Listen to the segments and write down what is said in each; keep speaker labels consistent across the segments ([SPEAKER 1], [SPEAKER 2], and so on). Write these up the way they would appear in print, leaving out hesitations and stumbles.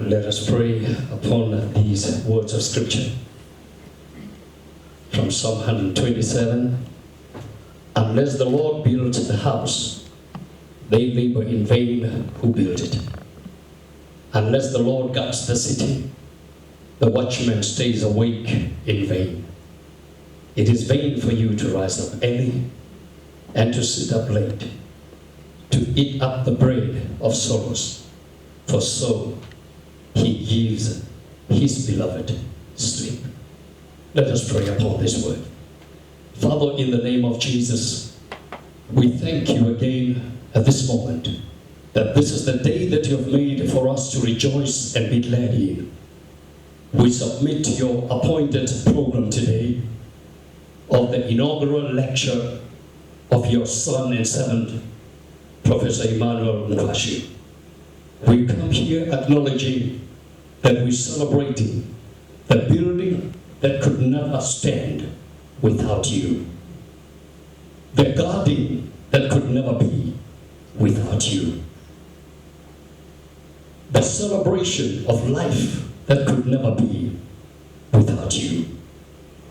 [SPEAKER 1] Let us pray upon these words of scripture. From Psalm 127, unless the Lord builds the house, they labor in vain who build it. Unless the Lord guards the city, the watchman stays awake in vain. It is vain for you to rise up early and to sit up late, to eat up the bread of sorrows, for so he gives his beloved sleep. Let us pray upon this word. Father, in the name of Jesus, we thank you again at this moment that this is the day that you have made for us to rejoice and be glad in. We submit your appointed program today of the inaugural lecture of your son and servant, Professor Emmanuel Mcqwashu. We come here acknowledging that we're celebrating the building that could never stand without you, the garden that could never be without you, the celebration of life that could never be without you.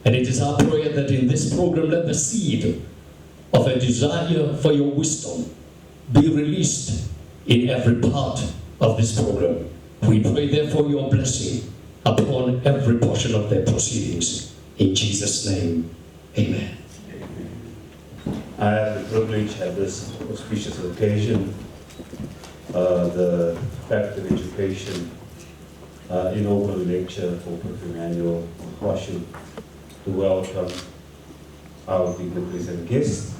[SPEAKER 1] And it is our prayer that in this program, let the seed of a desire for your wisdom be released in every part of this program. We pray therefore your blessing upon every portion of their proceedings. In Jesus' name, amen.
[SPEAKER 2] I have the privilege at this auspicious occasion, the Faculty of Education inaugural lecture for Prof. Emmanuel Mcqwashu, to welcome our dignitaries and guests.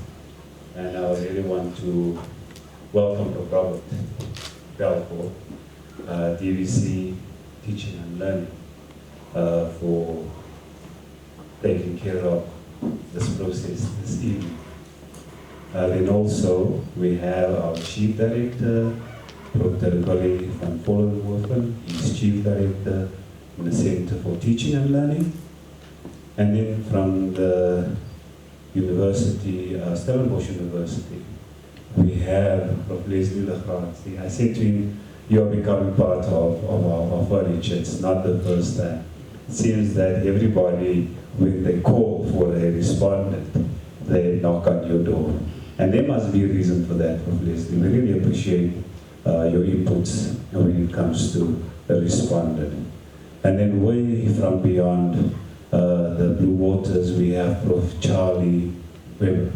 [SPEAKER 2] And I really want to welcome Prof. Belko, DVC Teaching and Learning, for taking care of this process this evening. Then also we have our Chief Director, Dr. Collie van Vollenhoven. He's Chief Director in the Center for Teaching and Learning. And then from the University, Stellenbosch University, we have Prof. Leslie Legrand. I said to him, you're becoming part of our furniture. It's not the first time. It seems that everybody, when they call for a respondent, they knock on your door. And there must be a reason for that, Prof. Leslie. We really appreciate your inputs when it comes to the respondent. And then way from beyond the Blue Waters, we have Prof. Charlie Weber.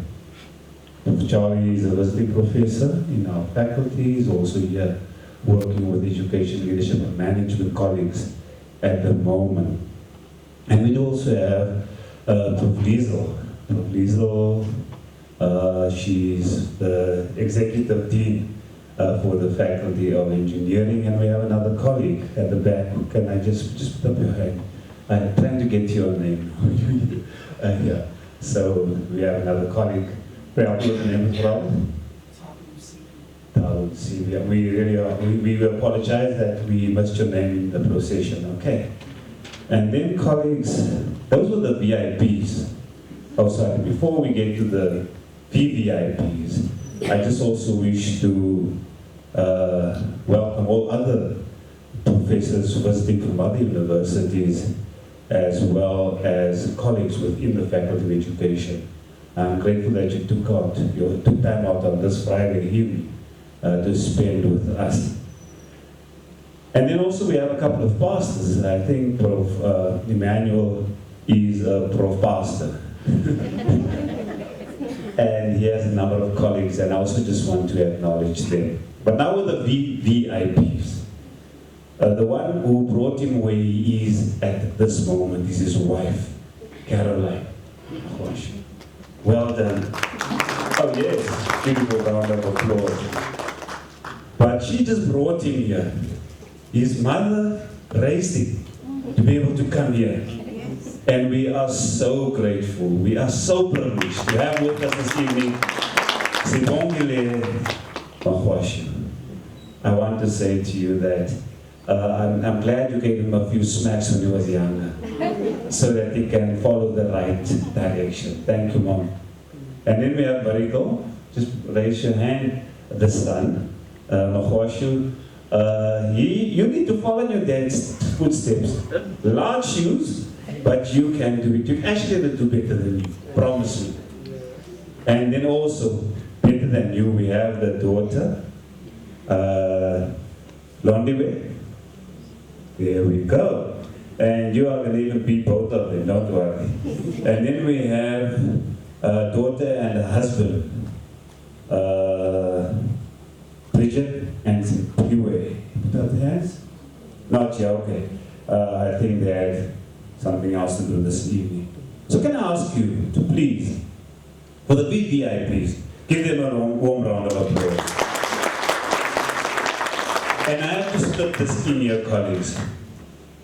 [SPEAKER 2] Prof. Charlie is a visiting professor in our faculty. He's also here working with education, leadership, and management colleagues at the moment. And we also have Prof. Liesel. Prof. Liesel, she's the executive dean for the Faculty of Engineering, and we have another colleague at the back. Can I just put up your hand? I'm trying to get your name. Yeah. So we have another colleague. We have the name as well. We really we apologize that we missed your name in the procession. Okay. And then colleagues, those were the VIPs. Oh, sorry. Before we get to the VVIPs, I just also wish to welcome all other professors visiting from other universities, as well as colleagues within the Faculty of Education. I'm grateful that you took time out on this Friday evening to spend with us. And then also we have a couple of pastors. I think Prof. Emmanuel is a Prof. Pastor. And he has a number of colleagues, and I also just want to acknowledge them. But now with the VVIPs, the one who brought him where he is at this moment is his wife, Caroline Mcqwashu. Well done. Oh yes, beautiful round of applause. But she just brought him here. His mother raised him to be able to come here. And we are so grateful. We are so privileged to have with us this evening Sibongile Mcqwashu. I want to say to you that I'm glad you gave him a few smacks when he was younger, so that he can follow the right direction. Thank you, Mom. And then we have Bariko. Just raise your hand. The son, Mcqwashu. You need to follow in your dad's footsteps. Large shoes, but you can do it. You actually will do better than you, promise me. And then also, better than you, we have the daughter, Londiwe. There we go. And you are going to even beat both of them, don't worry. And then we have a daughter and a husband, Bridget and Mcqwashu. Put up the hands? Not yet, okay. I think they had something else to do this evening. So can I ask you to please, for the VVIPs, give them a warm round of applause. And I have to split this in here, colleagues.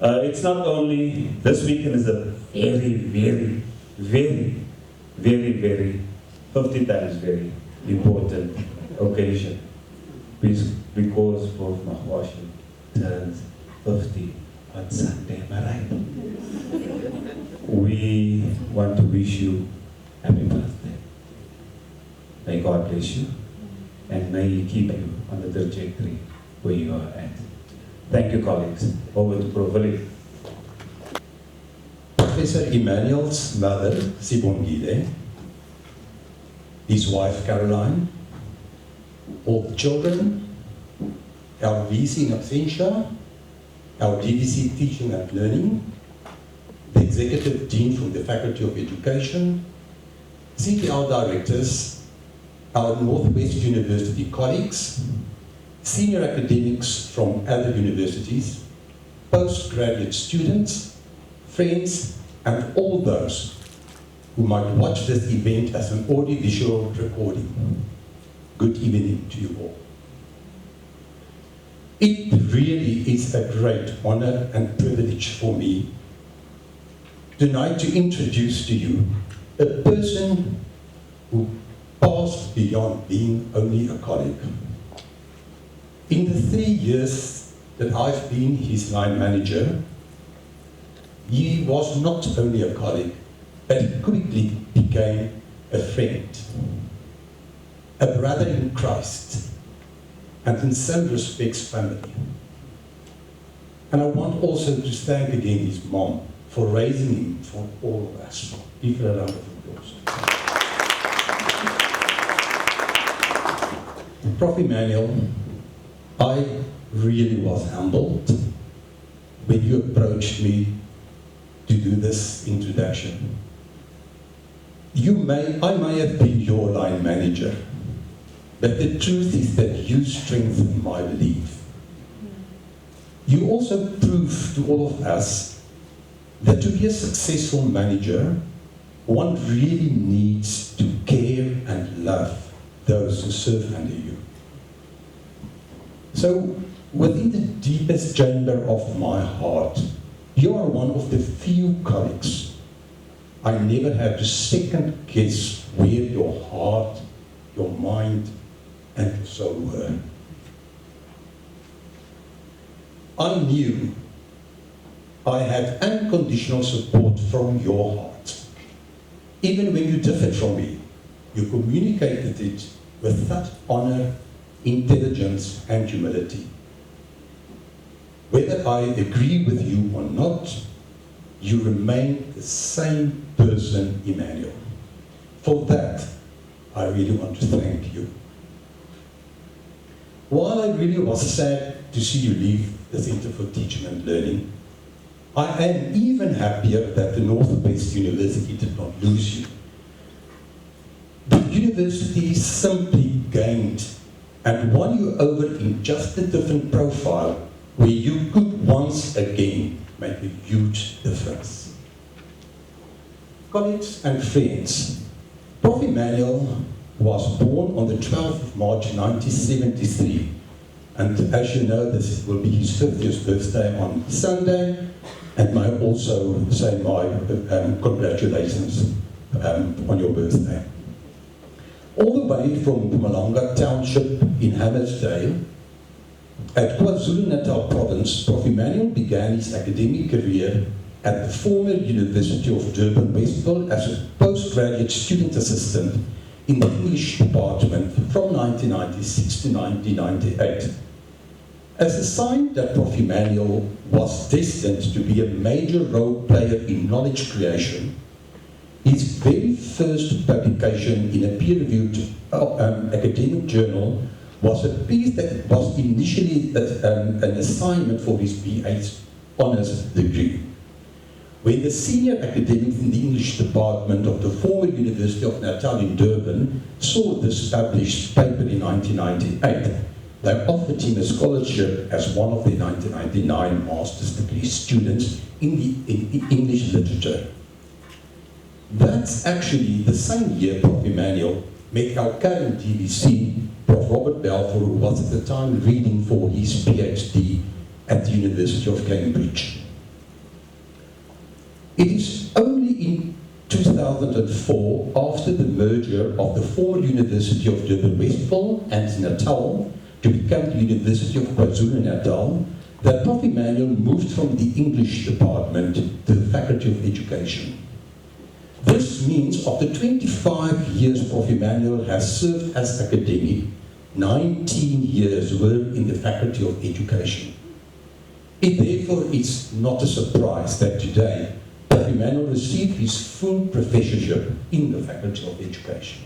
[SPEAKER 2] It's not only, this weekend is a very, 50 times very important occasion. Because Prof Mcqwashu turns 50 on Sunday, am I right? We want to wish you happy birthday. May God bless you, and may He keep you on the trajectory where you are at. Thank you, colleagues. Over to Prof.
[SPEAKER 3] Professor Emmanuel's mother, Sibongile, his wife, Caroline, all the children, our VC in absentia, our DVC teaching and learning, the executive dean from the Faculty of Education, CTL directors, our Northwest University colleagues, senior academics from other universities, postgraduate students, friends, and all those who might watch this event as an audiovisual recording. Good evening to you all. It really is a great honor and privilege for me tonight to introduce to you a person who passed beyond being only a colleague. In the 3 years that I've been his line manager, he was not only a colleague, but he quickly became a friend, a brother in Christ, and in some respects, family. And I want also to thank again his mom for raising him for all of us. Give her a round of applause. Prof. Emmanuel, I really was humbled when you approached me to do this introduction. I may have been your line manager, but the truth is that you strengthen my belief. You also prove to all of us that to be a successful manager, one really needs to care and love those who serve under you. So, within the deepest chamber of my heart, you are one of the few colleagues I never had to second guess where your heart, your mind, and your soul were. I knew I had unconditional support from your heart. Even when you differed from me, you communicated it with such honor, intelligence, and humility. Whether I agree with you or not, you remain the same person, Emmanuel. For that, I really want to thank you. While I really was sad to see you leave the Center for Teaching and Learning, I am even happier that the Noordwes-Universiteit did not lose you. The university simply gained and won you over in just a different profile where you could once again make a huge difference. Colleagues and friends, Prof. Emmanuel was born on the 12th of March 1973, and as you know, this will be his 50th birthday on Sunday, and I also say my congratulations on your birthday. All the way from Mpumalanga Township in Hammersdale, at KwaZulu-Natal province, Prof. Emmanuel began his academic career at the former University of Durban, Westville as a postgraduate student assistant in the English department from 1996 to 1998. As a sign that Prof. Emmanuel was destined to be a major role player in knowledge creation, his very first publication in a peer-reviewed academic journal was a piece that was initially an assignment for his BA's honours degree. When the senior academics in the English department of the former University of Natal in Durban saw this published paper in 1998, they offered him a scholarship as one of the 1999 master's degree students in English literature. That's actually the same year Prof. Emmanuel met our current DVC, Prof. Robert Balfour, who was at the time reading for his PhD at the University of Cambridge. It is only in 2004, after the merger of the former University of Durban-Westville and Natal to become the University of KwaZulu-Natal, that Prof. Emmanuel moved from the English department to the Faculty of Education. This means after 25 years Prof. Emmanuel has served as academic, 19 years were in the Faculty of Education. It therefore is not a surprise that today Prof. Emmanuel received his full professorship in the Faculty of Education.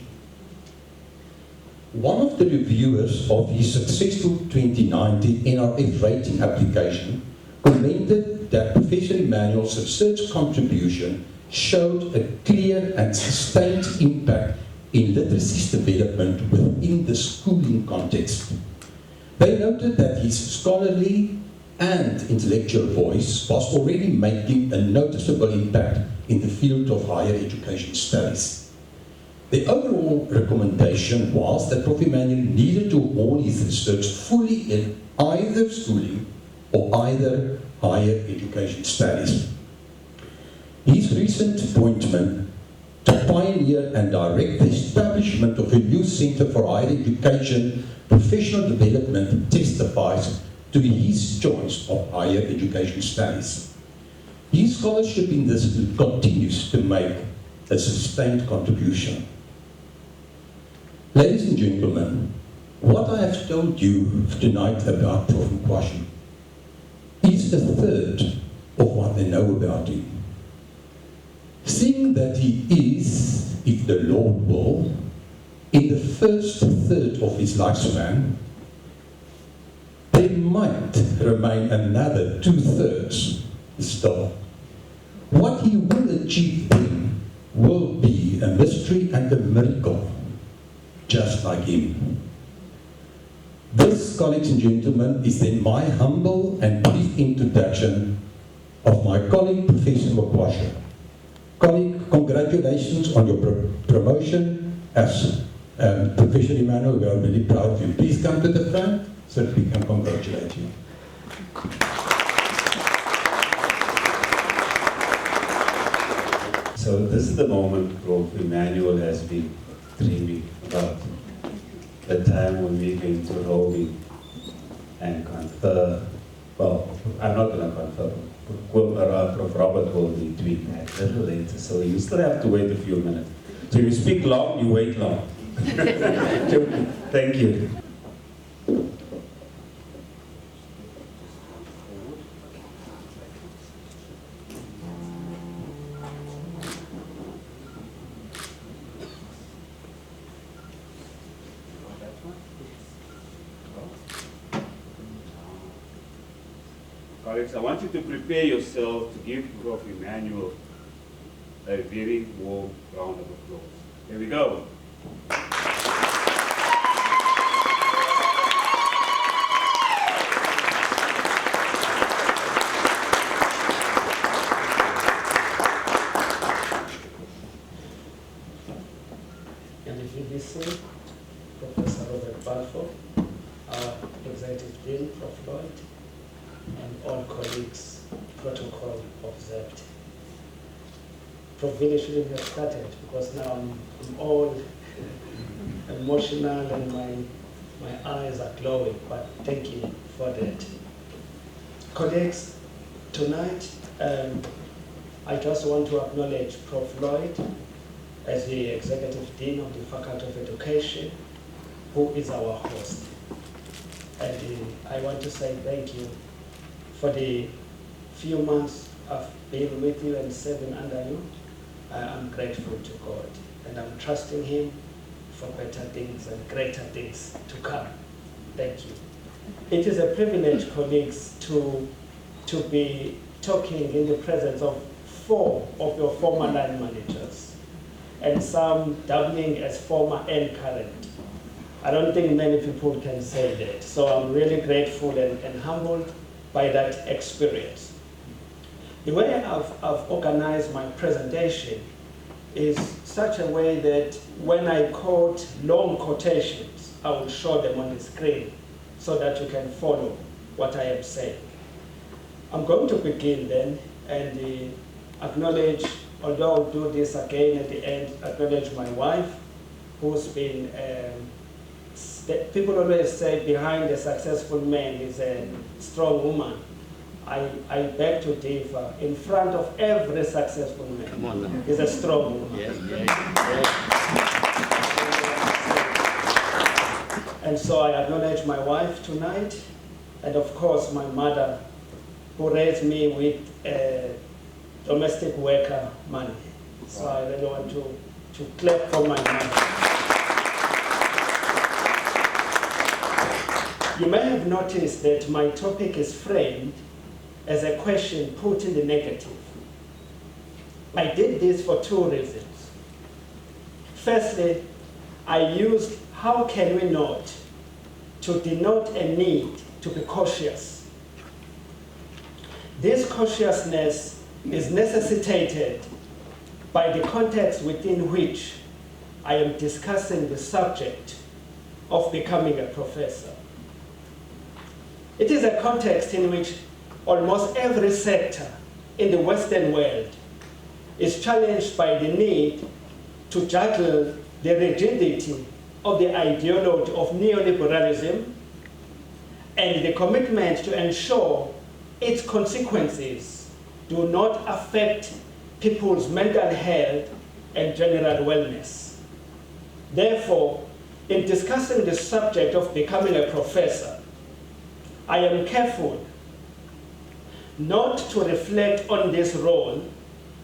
[SPEAKER 3] One of the reviewers of his successful 2019 NRF rating application commented that Professor Emmanuel's research contribution showed a clear and sustained impact in literacy's development within the schooling context. They noted that his scholarly and intellectual voice was already making a noticeable impact in the field of higher education studies. The overall recommendation was that Prof. Emmanuel needed to hone his research fully in either schooling or either higher education studies. His recent appointment to pioneer and direct the establishment of a new Center for Higher Education Professional Development testifies to his choice of higher education studies. His scholarship in this field continues to make a sustained contribution. Ladies and gentlemen, what I have told you tonight about Prof. Mcqwashu is a third of what they know about him. Seeing that he is, if the Lord will, in the first third of his lifespan, there might remain another 2/3 still. What he will achieve then will be a mystery and a miracle, just like him. This, colleagues and gentlemen, is then my humble and brief introduction of my colleague, Professor Mcqwashu. Colleague, congratulations on your promotion as Professor Emmanuel. We are really proud of you. Please come to the front so that we can congratulate you.
[SPEAKER 2] So this is the moment Prof. Emmanuel has been dreaming about. The time when we're going to Roby and confer. Well, I'm not going to confer. Prof. Robert will be doing that a little later, so you still have to wait a few minutes. So you speak long, you wait long. Thank you. Colleagues, I want you to prepare yourself to give Prof. Emmanuel a very warm round of applause. Here we go.
[SPEAKER 4] And if you listen, Professor Robert Balfour, our Executive Dean, Prof. Lloyd, and all colleagues, protocol observed. Prof. Village shouldn't have started because now I'm all emotional and my eyes are glowing, but thank you for that. Colleagues, tonight I just want to acknowledge Prof. Lloyd as the Executive Dean of the Faculty of Education, who is our host. And I want to say thank you for the few months I've been with you and serving under you. I am grateful to God, and I'm trusting Him for better things and greater things to come. Thank you. It is a privilege, colleagues, to be talking in the presence of 4 of your former line managers, and some doubling as former and current. I don't think many people can say that. So I'm really grateful and humbled by that experience. The way I've organized my presentation is such a way that when I quote long quotations, I will show them on the screen so that you can follow what I am saying. I'm going to begin then and acknowledge, although I'll do this again at the end, acknowledge my wife, who's been, people always say behind a successful man is a strong woman. I beg to differ. In front of every successful man is a strong woman. And so I acknowledge my wife tonight, and of course my mother, who raised me with domestic worker money. So I really want to clap for my mother. You may have noticed that my topic is framed as a question put in the negative. I did this for 2 reasons. Firstly, I used "how can we not" to denote a need to be cautious. This cautiousness is necessitated by the context within which I am discussing the subject of becoming a professor. It is a context in which almost every sector in the Western world is challenged by the need to juggle the rigidity of the ideology of neoliberalism and the commitment to ensure its consequences do not affect people's mental health and general wellness. Therefore, in discussing the subject of becoming a professor, I am careful not to reflect on this role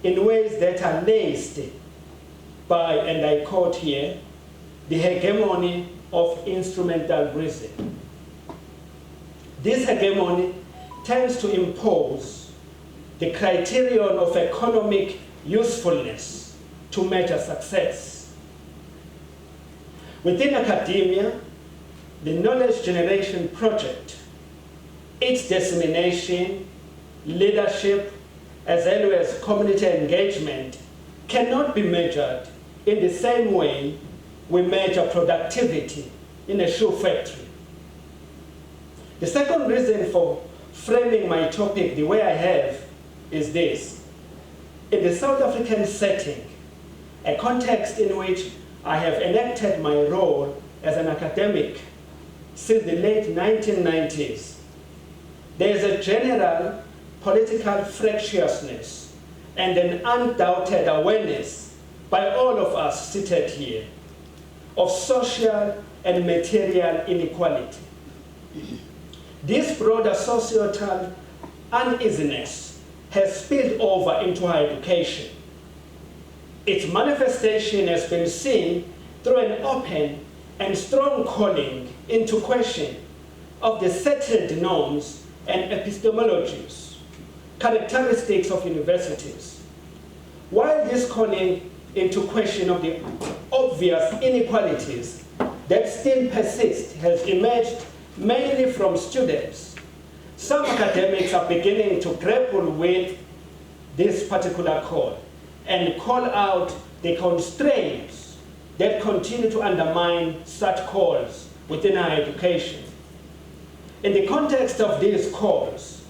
[SPEAKER 4] in ways that are laced by, and I quote here, the hegemony of instrumental reason. This hegemony tends to impose the criterion of economic usefulness to measure success. Within academia, the knowledge generation project, its dissemination, leadership, as well as community engagement cannot be measured in the same way we measure productivity in a shoe factory. The second reason for framing my topic the way I have is this. In the South African setting, a context in which I have enacted my role as an academic since the late 1990s, there is a general political fractiousness and an undoubted awareness by all of us seated here of social and material inequality. This broader societal uneasiness has spilled over into higher education. Its manifestation has been seen through an open and strong calling into question of the settled norms and epistemologies, characteristics of universities. While this calling into question of the obvious inequalities that still persist has emerged mainly from students, some academics are beginning to grapple with this particular call and call out the constraints that continue to undermine such calls within higher education. In the context of these calls,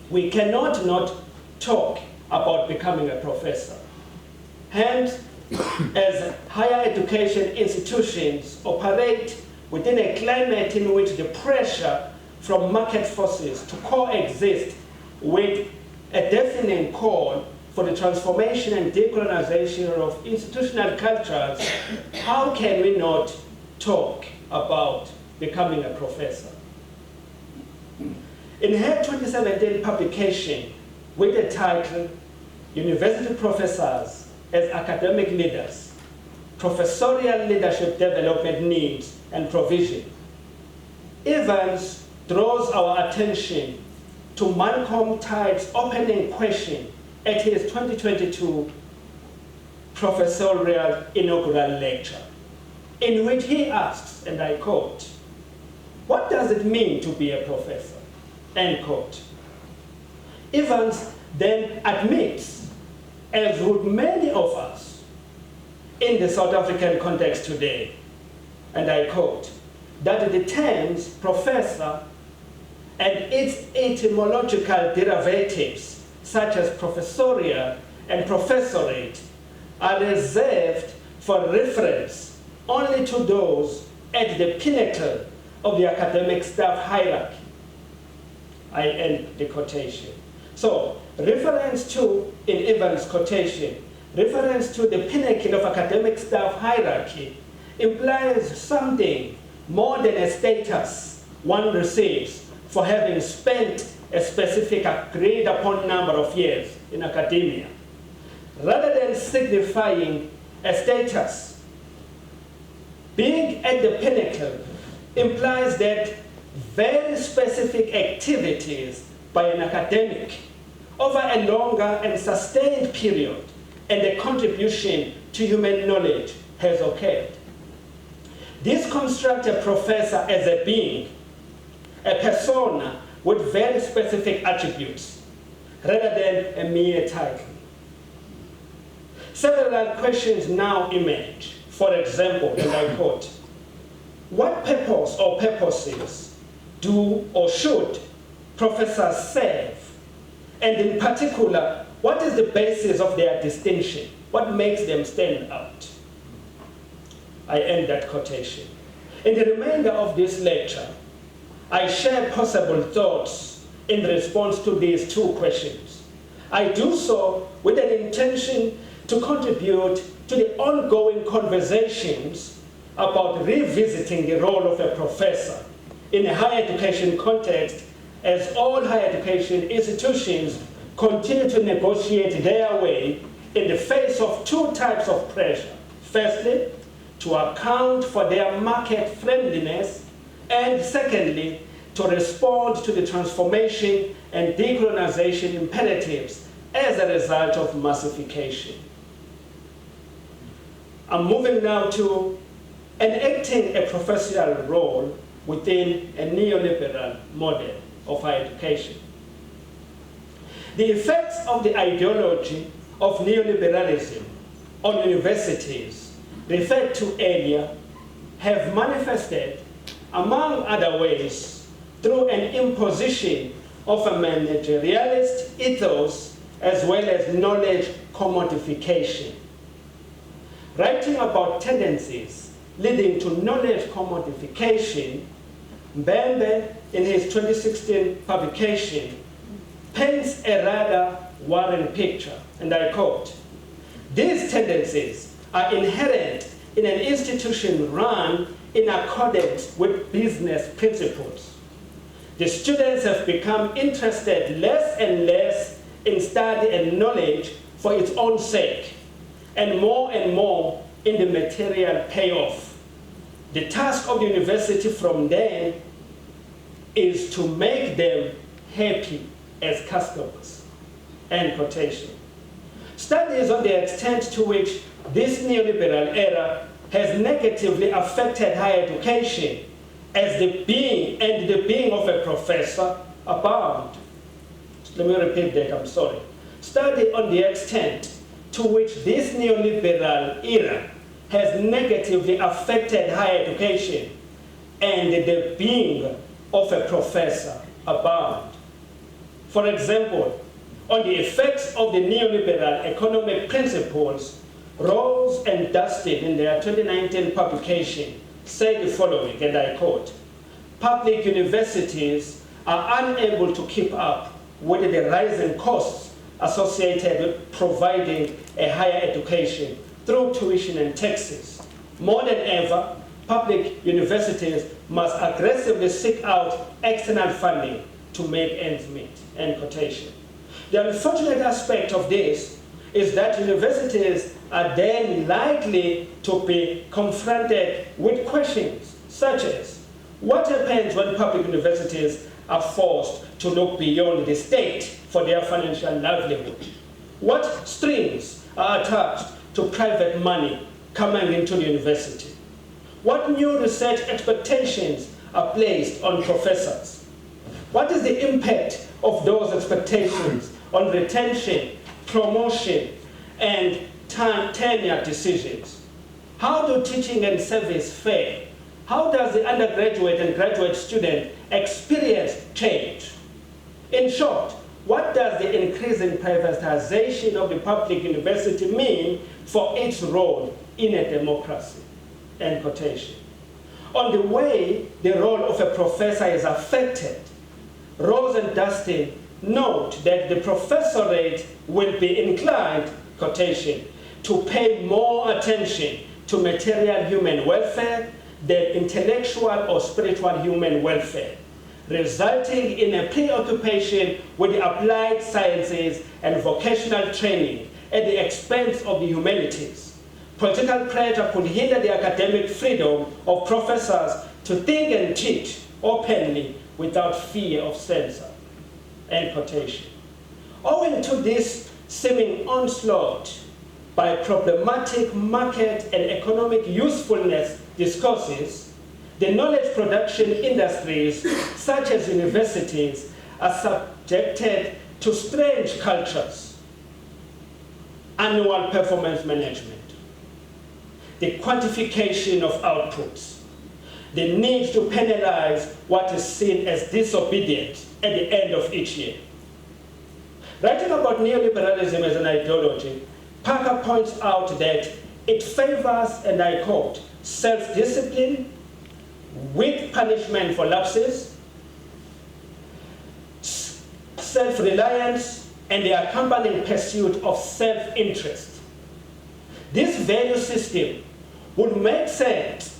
[SPEAKER 4] we cannot not talk about becoming a professor. Hence, as higher education institutions operate within a climate in which the pressure from market forces to coexist with a deafening call for the transformation and decolonization of institutional cultures, how can we not talk about becoming a professor? In her 2017 publication with the title, University Professors as Academic Leaders, Professorial Leadership Development Needs and Provision, Evans draws our attention to Malcolm Tide's opening question at his 2022 professorial inaugural lecture, in which he asks, and I quote, "What does it mean to be a professor?" End quote. Evans then admits, as would many of us in the South African context today, and I quote, that the terms professor and its etymological derivatives, such as professorial and professorate, are reserved for reference only to those at the pinnacle of the academic staff hierarchy. I end the quotation. So, reference to, in Evans' quotation, reference to the pinnacle of academic staff hierarchy implies something more than a status one receives for having spent a specific agreed upon number of years in academia. Rather than signifying a status, being at the pinnacle implies that very specific activities by an academic over a longer and sustained period and a contribution to human knowledge has occurred. This constructs a professor as a being, a persona with very specific attributes, rather than a mere title. Several questions now emerge. For example, and I quote, what purpose or purposes do or should professors serve? And in particular, what is the basis of their distinction? What makes them stand out? I end that quotation. In the remainder of this lecture, I share possible thoughts in response to these two questions. I do so with an intention to contribute to the ongoing conversations about revisiting the role of a professor in a higher education context, as all higher education institutions continue to negotiate their way in the face of two types of pressure. Firstly, to account for their market friendliness, and secondly, to respond to the transformation and decolonization imperatives as a result of massification. I'm moving now to enacting a professional role within a neoliberal model of higher education. The effects of the ideology of neoliberalism on universities, referred to earlier, have manifested, among other ways, through an imposition of a managerialist ethos as well as knowledge commodification. Writing about tendencies leading to knowledge commodification, Mbembe, in his 2016 publication, paints a rather worrying picture, and I quote, "These tendencies are inherent in an institution run in accordance with business principles. The students have become interested less and less in study and knowledge for its own sake, and more in the material payoff. The task of the university from then is to make them happy as customers." End quotation. Studies on the extent to which this neoliberal era has negatively affected higher education as the being of a professor abound. Let me repeat that, I'm sorry. Study on the extent to which this neoliberal era has negatively affected higher education and the being of a professor abound. For example, on the effects of the neoliberal economic principles, Rose and Dustin, in their 2019 publication, say the following, and I quote, "Public universities are unable to keep up with the rising costs associated with providing a higher education through tuition and taxes. More than ever, public universities must aggressively seek out external funding to make ends meet, end quotation. The unfortunate aspect of this is that universities are then likely to be confronted with questions such as, what happens when public universities are forced to look beyond the state for their financial livelihood? What strings are attached to private money coming into the university? What new research expectations are placed on professors? What is the impact of those expectations on retention, promotion, and tenure decisions? How do teaching and service fare? How does the undergraduate and graduate student experience change? In short, what does the increasing privatization of the public university mean for its role in a democracy? End quotation. On the way the role of a professor is affected, Rose and Dustin note that the professorate will be inclined, quotation, to pay more attention to material human welfare than intellectual or spiritual human welfare, resulting in a preoccupation with the applied sciences and vocational training at the expense of the humanities. Political pressure could hinder the academic freedom of professors to think and teach openly without fear of censor. End quotation. Owing to this seeming onslaught by problematic market and economic usefulness discourses, the knowledge production industries, such as universities, are subjected to strange cultures. Annual performance management, the quantification of outputs, the need to penalize what is seen as disobedient at the end of each year. Writing about neoliberalism as an ideology, Parker points out that it favors, and I quote, self-discipline with punishment for lapses, self-reliance, and the accompanying pursuit of self-interest. This value system would make sense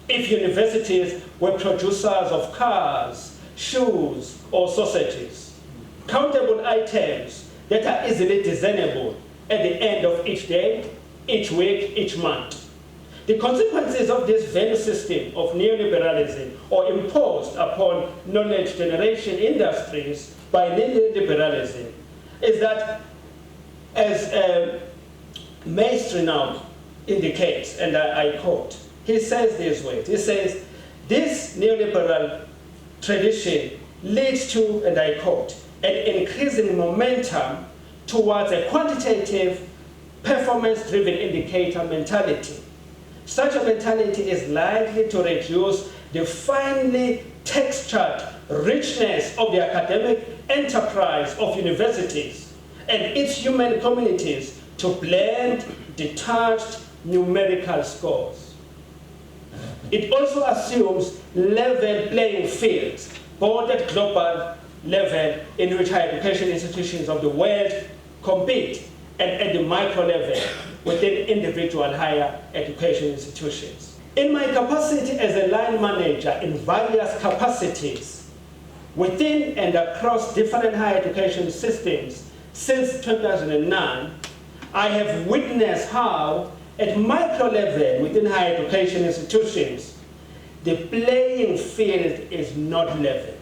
[SPEAKER 4] if universities were producers of cars, shoes, or sausages, countable items that are easily discernible at the end of each day, each week, each month. The consequences of this value system of neoliberalism, or imposed upon knowledge generation industries by neoliberalism, is that, as Maestri now indicates, and I quote, he says this way, he says, this neoliberal tradition leads to, and I quote, an increasing momentum towards a quantitative, performance-driven indicator mentality. Such a mentality is likely to reduce the finely textured richness of the academic enterprise of universities and its human communities to blend detached numerical scores. It also assumes level playing fields, both at global level in which higher education institutions of the world compete, and at the micro level within individual higher education institutions. In my capacity as a line manager in various capacities within and across different higher education systems since 2009, I have witnessed how, at micro level within higher education institutions, the playing field is not level.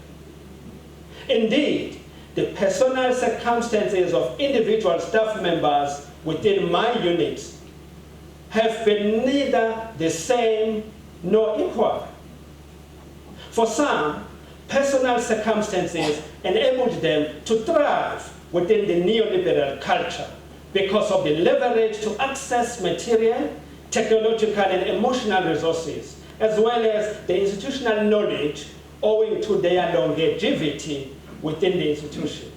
[SPEAKER 4] Indeed, the personal circumstances of individual staff members within my units have been neither the same nor equal. For some, personal circumstances enabled them to thrive within the neoliberal culture because of the leverage to access material, technological, and emotional resources, as well as the institutional knowledge owing to their longevity within the institution.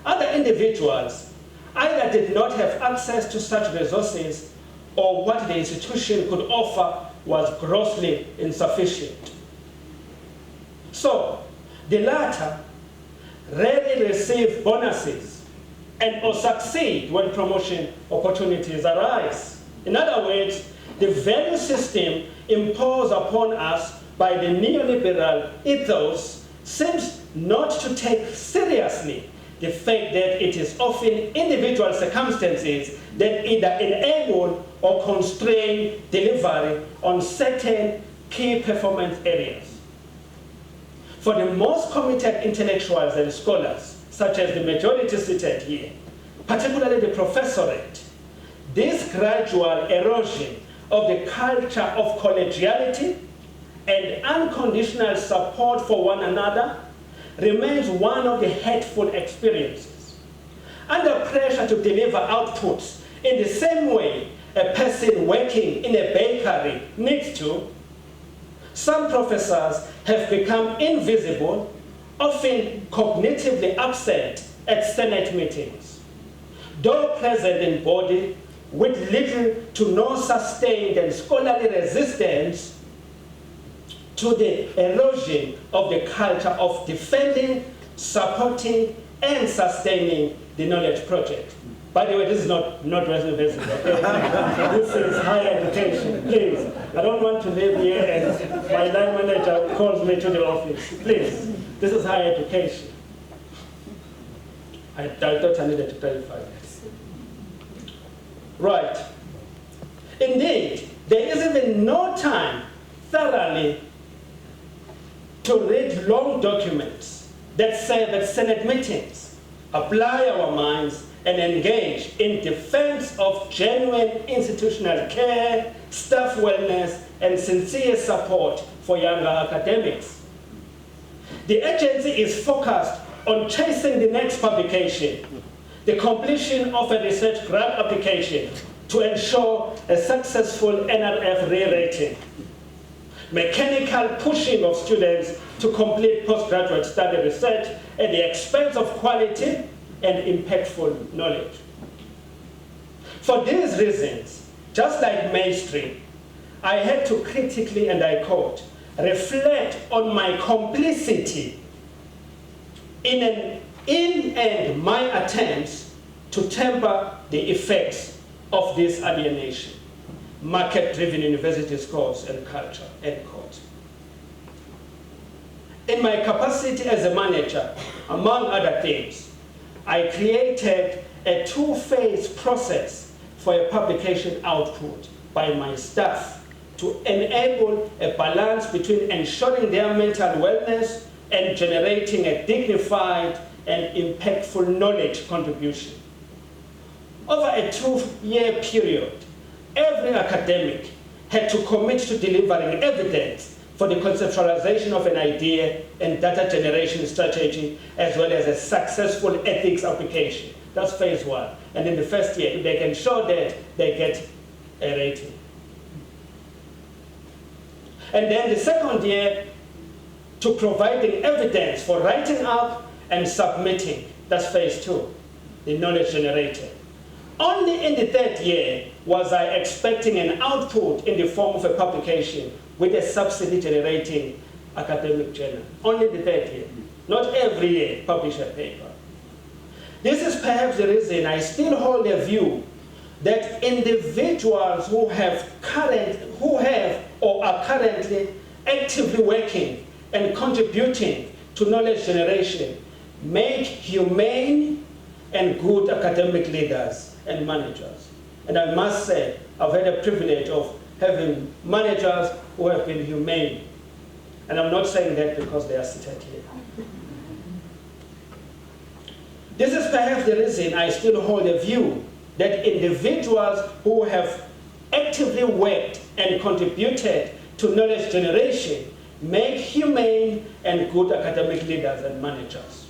[SPEAKER 4] Other individuals either did not have access to such resources, or what the institution could offer was grossly insufficient. So, the latter rarely receive bonuses and or succeed when promotion opportunities arise. In other words, the value system imposed upon us by the neoliberal ethos seems not to take seriously the fact that it is often individual circumstances that either enable or constrain delivery on certain key performance areas. For the most committed intellectuals and scholars, such as the majority seated here, particularly the professorate, this gradual erosion of the culture of collegiality and unconditional support for one another remains one of the hateful experiences. Under pressure to deliver outputs in the same way a person working in a bakery needs to, some professors have become invisible, often cognitively absent at Senate meetings. Though present in body with little to no sustained and scholarly resistance to the erosion of the culture of defending, supporting, and sustaining the knowledge project. By the way, this is not noordwes-universiteit, okay? This is higher education, please. I don't want to live here and my line manager calls me to the office. Please, this is higher education. I thought I needed to clarify this. Right. Indeed, there is even no time thoroughly to read long documents that serve at Senate meetings, apply our minds, and engage in defense of genuine institutional care, staff wellness, and sincere support for younger academics. The agency is focused on chasing the next publication, the completion of a research grant application to ensure a successful NRF re-rating, mechanical pushing of students to complete postgraduate study research at the expense of quality and impactful knowledge. For these reasons, just like mainstream, I had to critically, and I quote, reflect on my complicity in my attempts to temper the effects of this alienation, market-driven university scores and culture, end quote. In my capacity as a manager, among other things, I created a two-phase process for a publication output by my staff to enable a balance between ensuring their mental wellness and generating a dignified and impactful knowledge contribution. Over a 2-year period, every academic had to commit to delivering evidence for the conceptualization of an idea and data generation strategy, as well as a successful ethics application. That's phase 1. And in the first year, if they can show that, they get a rating. And then the second year, to providing evidence for writing up and submitting. That's phase 2, the knowledge generated. Only in the third year was I expecting an output in the form of a publication with a subsidy generating academic journal. Only the third year. Not every year publish a paper. This is perhaps the reason I still hold a view that individuals who have or are currently actively working and contributing to knowledge generation make humane and good academic leaders and managers. And I must say, I've had a privilege of having managers who have been humane. And I'm not saying that because they are seated here. This is perhaps the reason I still hold a view that individuals who have actively worked and contributed to knowledge generation make humane and good academic leaders and managers.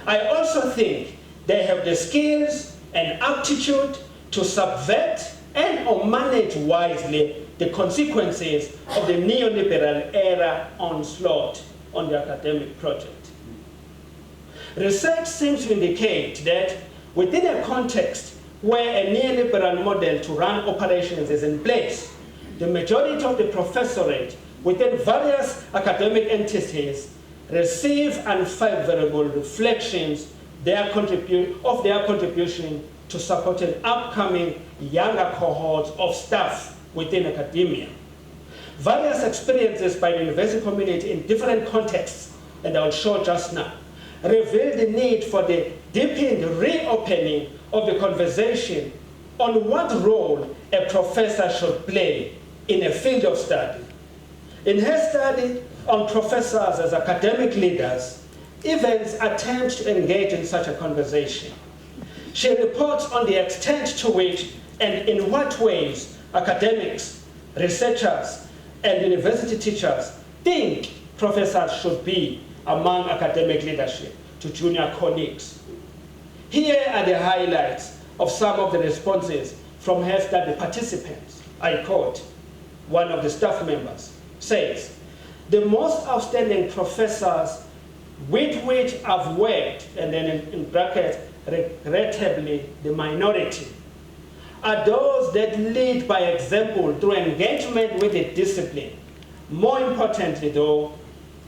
[SPEAKER 4] I also think they have the skills and aptitude to subvert and or manage wisely the consequences of the neoliberal era onslaught on the academic project. Research seems to indicate that within a context where a neoliberal model to run operations is in place, the majority of the professorate within various academic entities receive unfavorable reflections of their contribution to supporting upcoming younger cohorts of staff within academia. Various experiences by the university community in different contexts and I will show just now, revealed the need for the deepened reopening of the conversation on what role a professor should play in a field of study. In her study on professors as academic leaders, Evans attempts to engage in such a conversation. She reports on the extent to which and in what ways academics, researchers, and university teachers think professors should be among academic leadership to junior colleagues. Here are the highlights of some of the responses from her study participants. I quote, one of the staff members says, "The most outstanding professors with which I've worked," and then in brackets, regrettably, the minority, "are those that lead by example through engagement with the discipline. More importantly, though,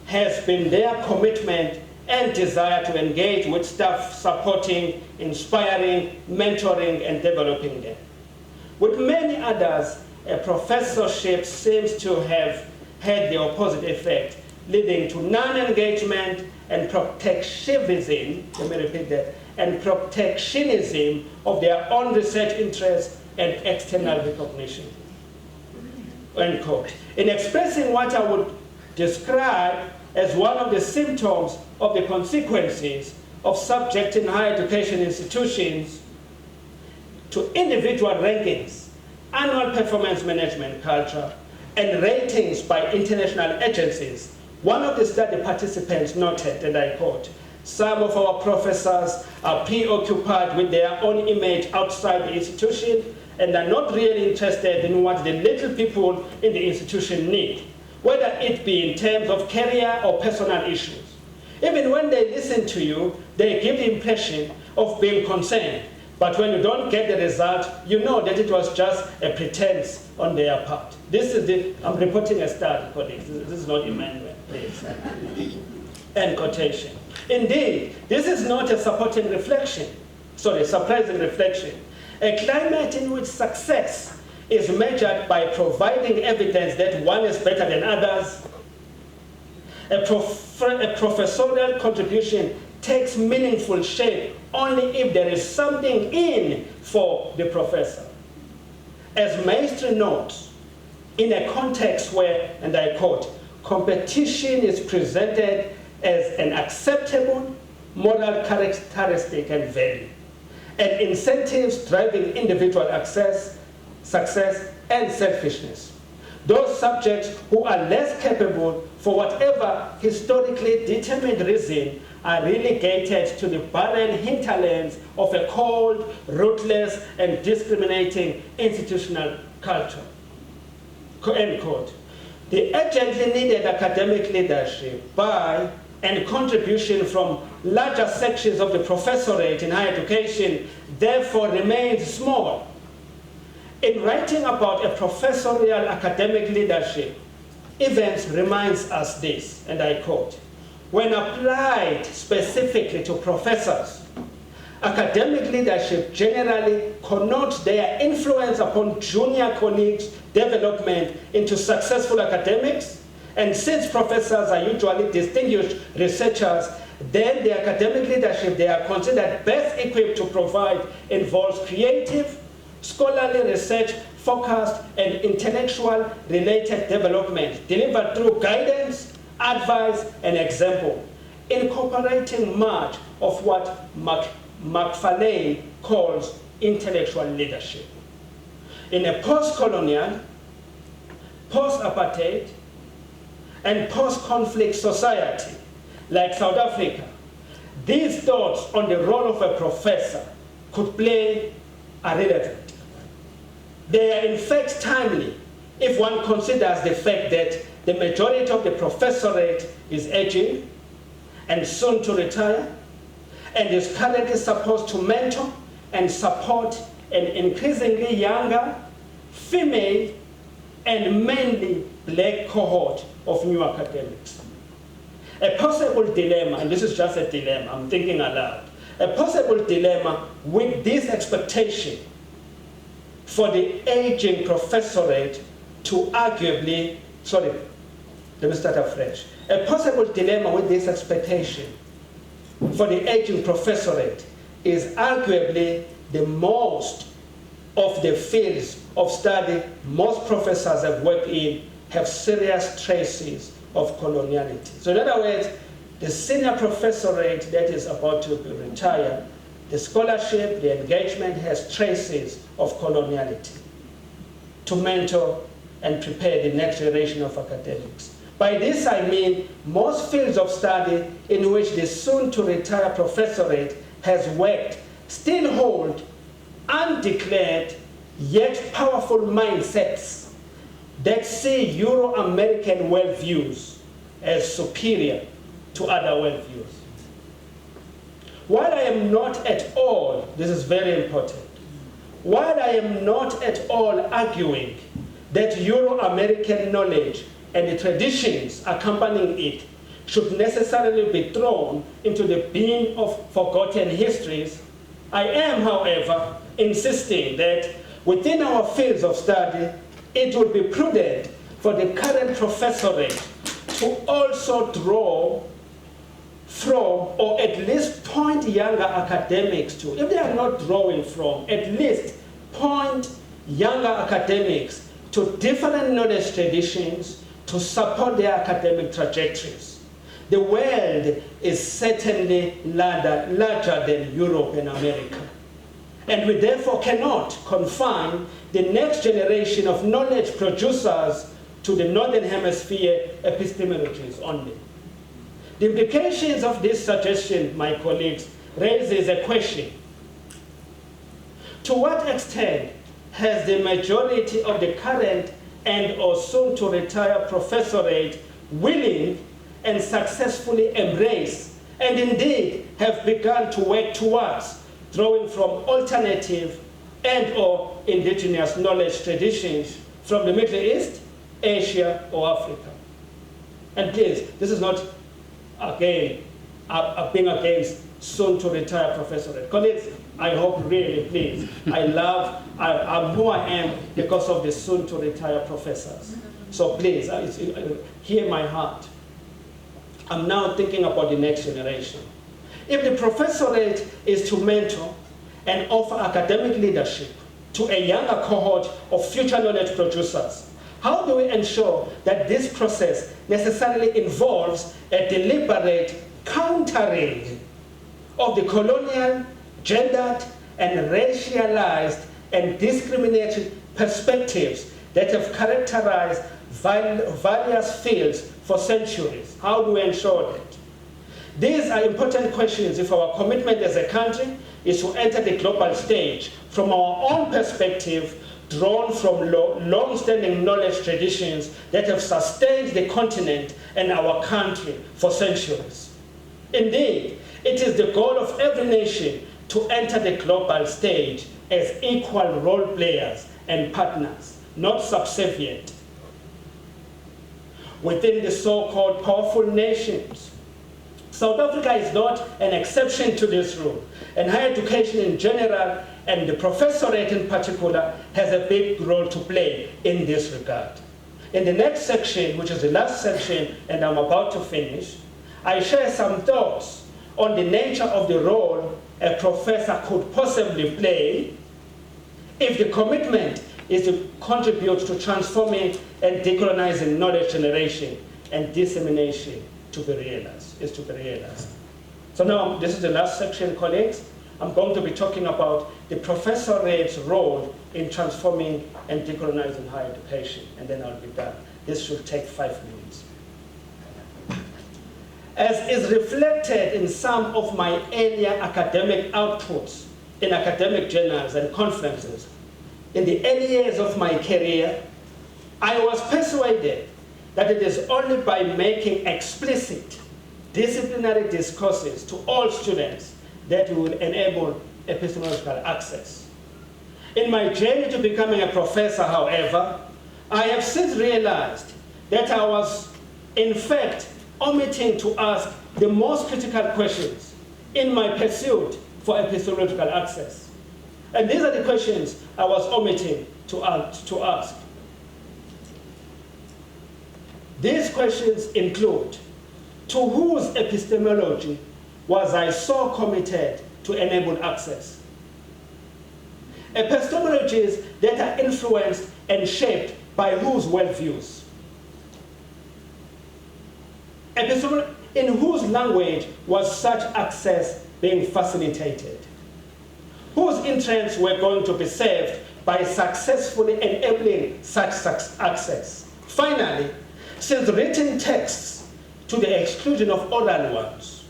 [SPEAKER 4] has been their commitment and desire to engage with staff, supporting, inspiring, mentoring, and developing them. With many others, a professorship seems to have had the opposite effect, leading to non-engagement and protectionism," let me repeat that, "and protectionism of their own research interests and external recognition." End quote. In expressing what I would describe as one of the symptoms of the consequences of subjecting higher education institutions to individual rankings, annual performance management culture, and ratings by international agencies, one of the study participants noted, and I quote, "Some of our professors are preoccupied with their own image outside the institution and are not really interested in what the little people in the institution need, whether it be in terms of career or personal issues. Even when they listen to you, they give the impression of being concerned. But when you don't get the result, you know that it was just a pretense on their part." This is I'm reporting a study, colleagues. This is not Emmanuel, please. End quotation. Indeed, this is not a surprising reflection. A climate in which success is measured by providing evidence that one is better than others. A professorial contribution takes meaningful shape only if there is something in for the professor. As Maestri notes, in a context where, and I quote, "competition is presented as an acceptable moral characteristic and value, and incentives driving individual success, and selfishness. Those subjects who are less capable, for whatever historically determined reason, are relegated to the barren hinterlands of a cold, ruthless, and discriminating institutional culture." End quote. The urgently needed academic leadership by and contribution from larger sections of the professorate in higher education therefore remains small. In writing about a professorial academic leadership, Evans reminds us this, and I quote, "When applied specifically to professors, academic leadership generally connotes their influence upon junior colleagues' development into successful academics, and since professors are usually distinguished researchers, then the academic leadership they are considered best equipped to provide involves creative, scholarly research focused and intellectual related development delivered through guidance, advice, and example, incorporating much of what Mcqwashu calls intellectual leadership. In a post-colonial, post-apartheid, and post-conflict society like South Africa, these thoughts on the role of a professor could play are relevant. They are in fact timely if one considers the fact that the majority of the professorate is aging and soon to retire, and is currently supposed to mentor and support an increasingly younger, female, and mainly black cohort of new academics. A possible dilemma, and this is just a dilemma, I'm thinking aloud, a possible dilemma with this expectation for the aging professorate to arguably, let me start afresh. A possible dilemma with this expectation for the aging professorate is arguably the most of the fields of study most professors have worked in have serious traces of coloniality. So in other words, the senior professorate that is about to be retired, the scholarship, the engagement has traces of coloniality to mentor and prepare the next generation of academics. By this I mean most fields of study in which the soon-to-retire professorate has worked still hold undeclared yet powerful mindsets that see Euro-American worldviews as superior to other worldviews. While I am not at all, this is very important, while I am not at all arguing that Euro-American knowledge and the traditions accompanying it should necessarily be thrown into the bin of forgotten histories, I am, however, insisting that within our fields of study, it would be prudent for the current professorate to also draw from, or at least point younger academics to, if they are not drawing from, at least point younger academics to different knowledge traditions to support their academic trajectories. The world is certainly larger than Europe and America. And we therefore cannot confine the next generation of knowledge producers to the Northern Hemisphere epistemologies only. The implications of this suggestion, my colleagues, raises a question. To what extent has the majority of the current and or soon to retire professorate willing and successfully embrace and indeed have begun to work towards drawing from alternative and or indigenous knowledge traditions from the Middle East, Asia, or Africa? And please, this is not, again, being against soon-to-retire professorate. Colleagues, I hope really, please, I'm who I am because of the soon-to-retire professors. So please, hear my heart. I'm now thinking about the next generation. If the professorate is to mentor and offer academic leadership to a younger cohort of future knowledge producers, how do we ensure that this process necessarily involves a deliberate countering of the colonial, gendered, and racialized and discriminatory perspectives that have characterized various fields for centuries? How do we ensure that? These are important questions if our commitment as a country is to enter the global stage from our own perspective, drawn from long-standing knowledge traditions that have sustained the continent and our country for centuries. Indeed, it is the goal of every nation to enter the global stage as equal role players and partners, not subservient. Within the so-called powerful nations, South Africa is not an exception to this rule, and higher education in general and the professorate in particular has a big role to play in this regard. In the next section, which is the last section, and I'm about to finish, I share some thoughts on the nature of the role a professor could possibly play if the commitment is to contribute to transforming and decolonizing knowledge generation and dissemination to be realized. So now, this is the last section, colleagues. I'm going to be talking about the professorate's role in transforming and decolonizing higher education, and then I'll be done. This should take 5 minutes. As is reflected in some of my earlier academic outputs in academic journals and conferences, in the early years of my career, I was persuaded that it is only by making explicit disciplinary discourses to all students that we will enable epistemological access. In my journey to becoming a professor, however, I have since realized that I was, in fact, omitting to ask the most critical questions in my pursuit for epistemological access. And these are the questions I was omitting to ask. These questions include, to whose epistemology was I so committed to enable access? Epistemologies that are influenced and shaped by whose worldviews? In whose language was such access being facilitated? Whose interests were going to be served by successfully enabling such access? Finally, since written texts, to the exclusion of oral ones,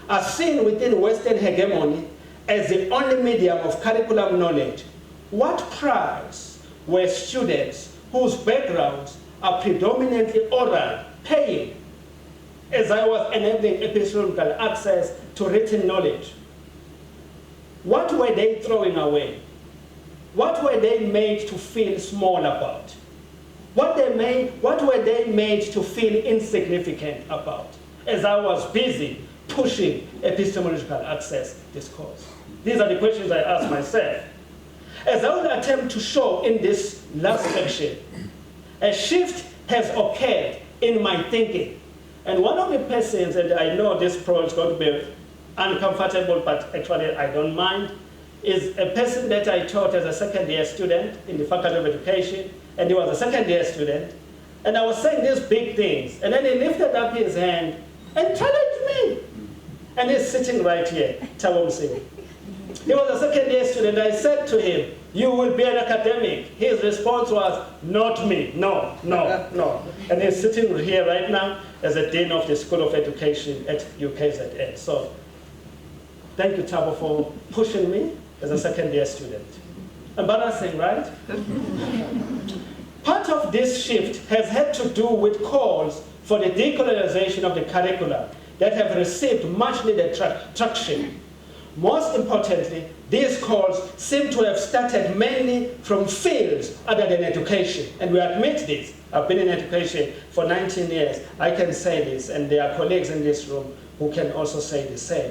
[SPEAKER 4] are seen within Western hegemony as the only medium of curriculum knowledge, what price were students whose backgrounds are predominantly oral paying as I was enabling epistemological access to written knowledge? What were they throwing away? What were they made to feel small about? What were they made to feel insignificant about as I was busy pushing epistemological access discourse? These are the questions I ask myself. As I will attempt to show in this last section, a shift has occurred in my thinking. And one of the persons, and I know this probably is going to be uncomfortable, but actually I don't mind, is a person that I taught as a second-year student in the Faculty of Education, and he was a second-year student, and I was saying these big things, and then he lifted up his hand and challenged me. And he's sitting right here, Tabom Singh. He was a second-year student. I said to him, you will be an academic. His response was, not me, no, no, no. And he's sitting here right now as a Dean of the School of Education at UKZN. So thank you, Tabo, for pushing me as a second-year student. Embarrassing, right? Part of this shift has had to do with calls for the decolonization of the curricula that have received much needed traction. Most importantly, these calls seem to have started mainly from fields other than education. And we admit this. I've been in education for 19 years. I can say this, and there are colleagues in this room who can also say the same.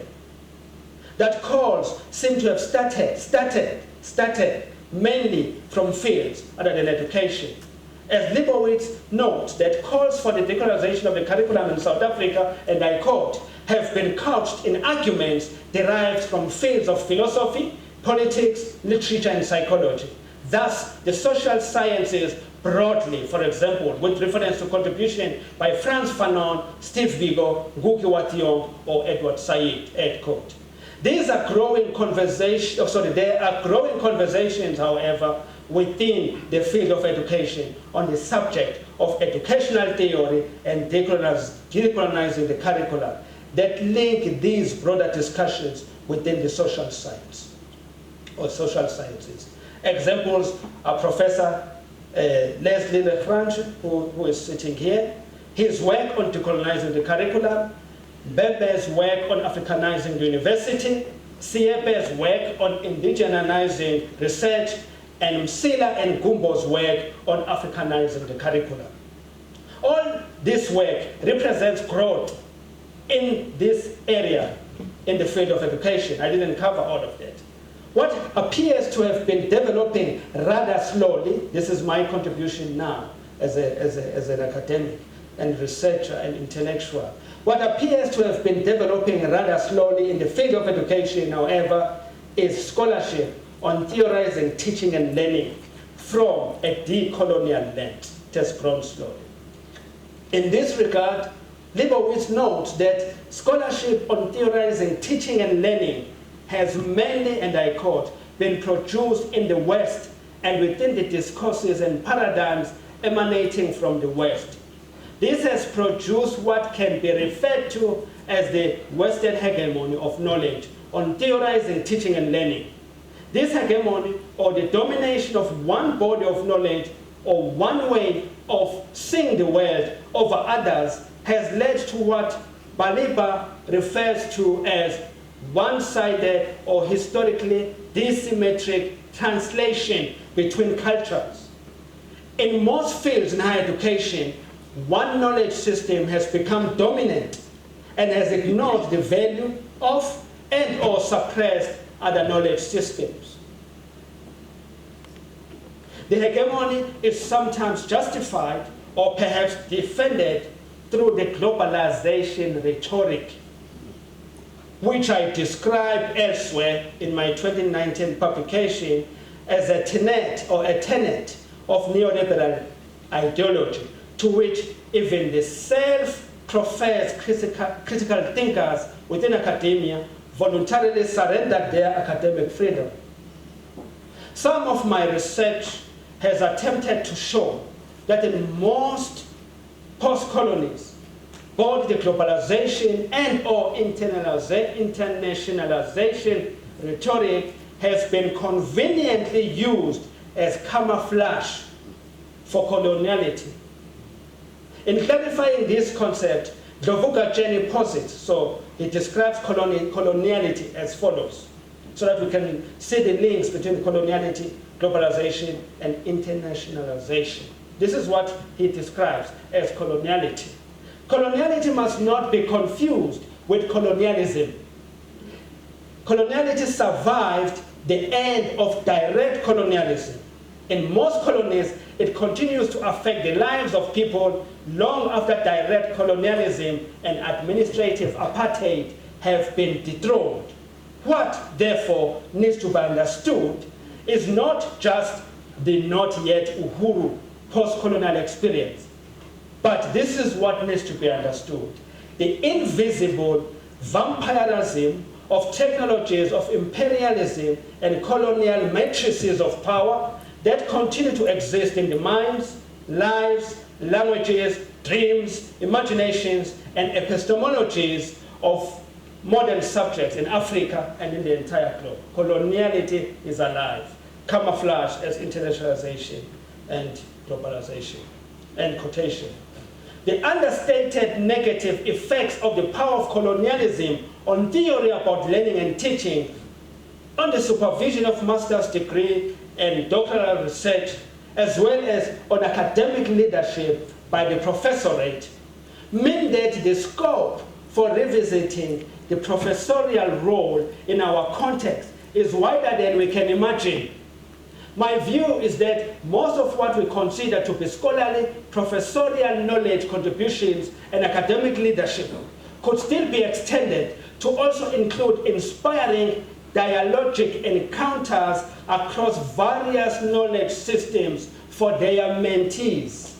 [SPEAKER 4] That calls seem to have started mainly from fields other than education. As Leibowitz notes that calls for the decolonization of the curriculum in South Africa, and I quote, have been couched in arguments derived from fields of philosophy, politics, literature, and psychology. Thus, the social sciences broadly, for example, with reference to contribution by Frantz Fanon, Steve Biko, Ngugi wa Thiong'o, or Edward Said, end quote. There are growing conversations, however, within the field of education on the subject of educational theory and decolonizing the curricula that link these broader discussions within the social science or social sciences. Examples are Professor Leslie Lefranche, who is sitting here, his work on decolonizing the curriculum, Bebe's work on Africanizing the university, Siebe's work on indigenizing research, and Msila and Gumbo's work on Africanizing the curriculum. All this work represents growth in this area in the field of education. I didn't cover all of that. What appears to have been developing rather slowly, this is my contribution now as an academic and researcher and intellectual. What appears to have been developing rather slowly in the field of education, however, is scholarship on theorizing teaching and learning from a decolonial lens. It has grown slowly. In this regard, Leibowitz notes that scholarship on theorizing teaching and learning has mainly, and I quote, been produced in the West and within the discourses and paradigms emanating from the West. This has produced what can be referred to as the Western hegemony of knowledge on theorizing teaching and learning. This hegemony, or the domination of one body of knowledge or one way of seeing the world over others, has led to what Baliba refers to as one-sided or historically dissymmetric translation between cultures. In most fields in higher education, one knowledge system has become dominant and has ignored the value of and or suppressed other knowledge systems. The hegemony is sometimes justified or perhaps defended through the globalization rhetoric, which I describe elsewhere in my 2019 publication as a tenet of neoliberal ideology, to which even the self-professed critical thinkers within academia voluntarily surrendered their academic freedom. Some of my research has attempted to show that in most post-colonies, both the globalization and or internationalization rhetoric has been conveniently used as camouflage for coloniality. In clarifying this concept, Dovugajeni posits, so he describes coloniality as follows, so that we can see the links between coloniality, globalization, and internationalization. This is what he describes as coloniality. Coloniality must not be confused with colonialism. Coloniality survived the end of direct colonialism. In most colonies, it continues to affect the lives of people long after direct colonialism and administrative apartheid have been dethroned. What, therefore, needs to be understood is not just the not yet Uhuru post-colonial experience, but this is what needs to be understood: the invisible vampirism of technologies of imperialism and colonial matrices of power that continue to exist in the minds, lives, languages, dreams, imaginations, and epistemologies of modern subjects in Africa and in the entire globe. Coloniality is alive, camouflaged as internationalization and globalization. End quotation. The understated negative effects of the power of colonialism on theory about learning and teaching, on the supervision of master's degree and doctoral research, as well as on academic leadership by the professorate, mean that the scope for revisiting the professorial role in our context is wider than we can imagine. My view is that most of what we consider to be scholarly, professorial knowledge contributions and academic leadership could still be extended to also include inspiring dialogic encounters across various knowledge systems for their mentees.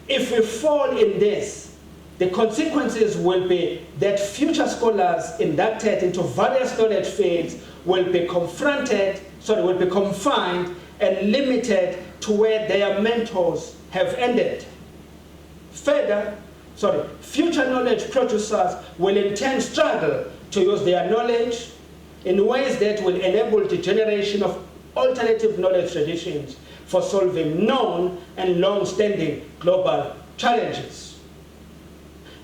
[SPEAKER 4] If we fall in this, the consequences will be that future scholars inducted into various knowledge fields will be confined and limited to where their mentors have ended. Further, future knowledge producers will in turn struggle to use their knowledge in ways that will enable the generation of alternative knowledge traditions for solving known and long-standing global challenges.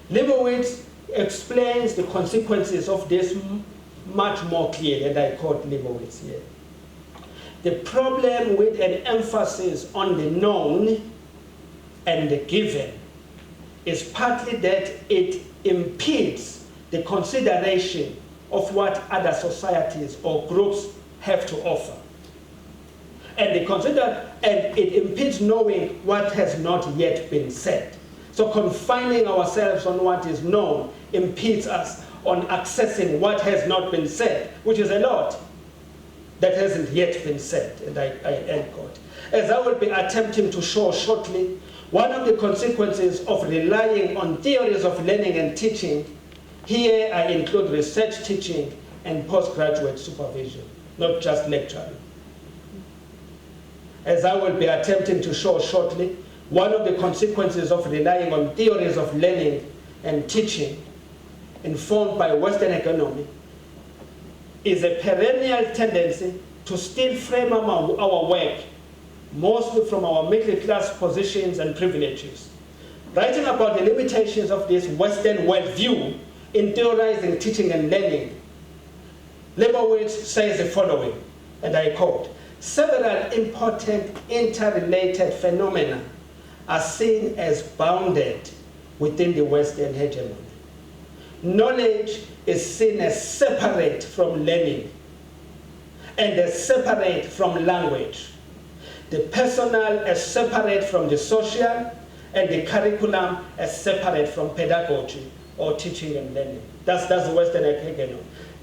[SPEAKER 4] Leibowitz explains the consequences of this much more clearly, and I quote Leibowitz here. The problem with an emphasis on the known and the given is partly that it impedes the consideration of what other societies or groups have to offer. And it impedes knowing what has not yet been said. So confining ourselves on what is known impedes us on accessing what has not been said, which is a lot that hasn't yet been said, and I end quote. As I will be attempting to show shortly, one of the consequences of relying on theories of learning and teaching, here I include research teaching and postgraduate supervision, not just lecturing. As I will be attempting to show shortly, one of the consequences of relying on theories of learning and teaching informed by Western economy is a perennial tendency to still frame our work mostly from our middle class positions and privileges. Writing about the limitations of this Western worldview in theorizing teaching and learning, Leibowitz says the following, and I quote, "Several important interrelated phenomena are seen as bounded within the Western hegemony. Knowledge is seen as separate from learning and as separate from language. the personal as separate from the social, and the curriculum as separate from pedagogy or teaching and learning. That's the Western hegemony.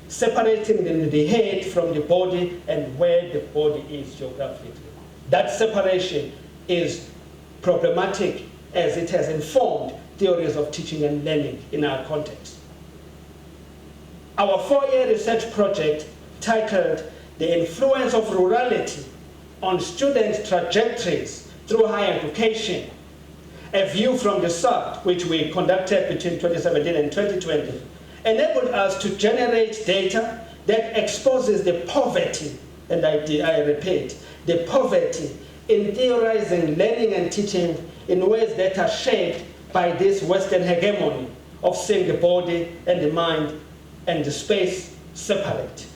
[SPEAKER 4] Separating the head from the body and where the body is geographically. That separation is problematic as it has informed theories of teaching and learning in our context. Our 4-year research project, titled The Influence of Rurality on Student Trajectories Through Higher Education, a View from the South, which we conducted between 2017 and 2020, enabled us to generate data that exposes the poverty, and I repeat, the poverty in theorizing learning and teaching in ways that are shaped by this Western hegemony of seeing the body and the mind and the space separate.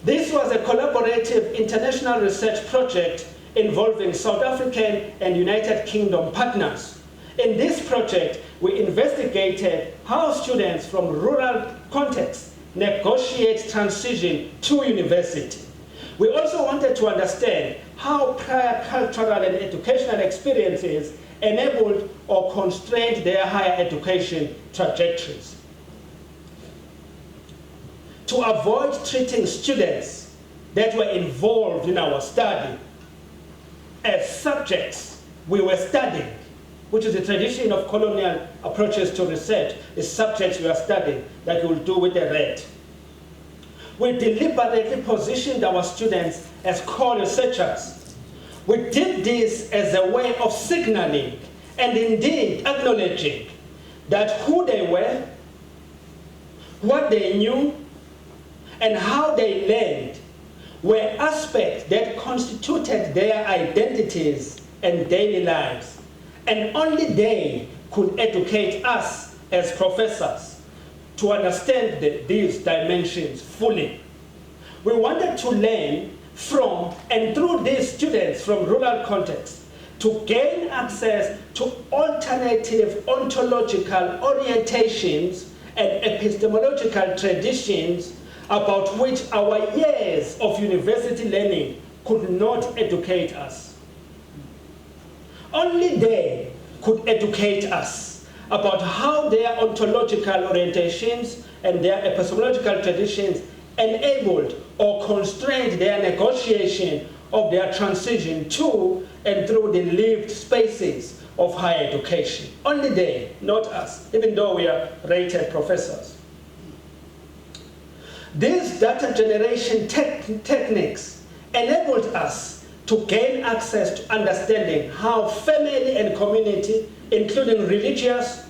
[SPEAKER 4] This was a collaborative international research project involving South African and United Kingdom partners. In this project, we investigated how students from rural contexts negotiate transition to university. We also wanted to understand how prior cultural and educational experiences enabled or constrained their higher education trajectories. To avoid treating students that were involved in our study as subjects we were studying, which is a tradition of colonial approaches to research, the subjects we are studying, like you will do with the red. We deliberately positioned our students as co-researchers. We did this as a way of signaling and indeed acknowledging that who they were, what they knew, and how they learned were aspects that constituted their identities and daily lives. And only they could educate us as professors to understand these dimensions fully. We wanted to learn from and through these students from rural contexts to gain access to alternative ontological orientations and epistemological traditions about which our years of university learning could not educate us. Only they could educate us about how their ontological orientations and their epistemological traditions enabled or constrained their negotiation of their transition to and through the lived spaces of higher education. Only they, not us, even though we are rated professors. These data generation techniques enabled us to gain access to understanding how family and community, including religious,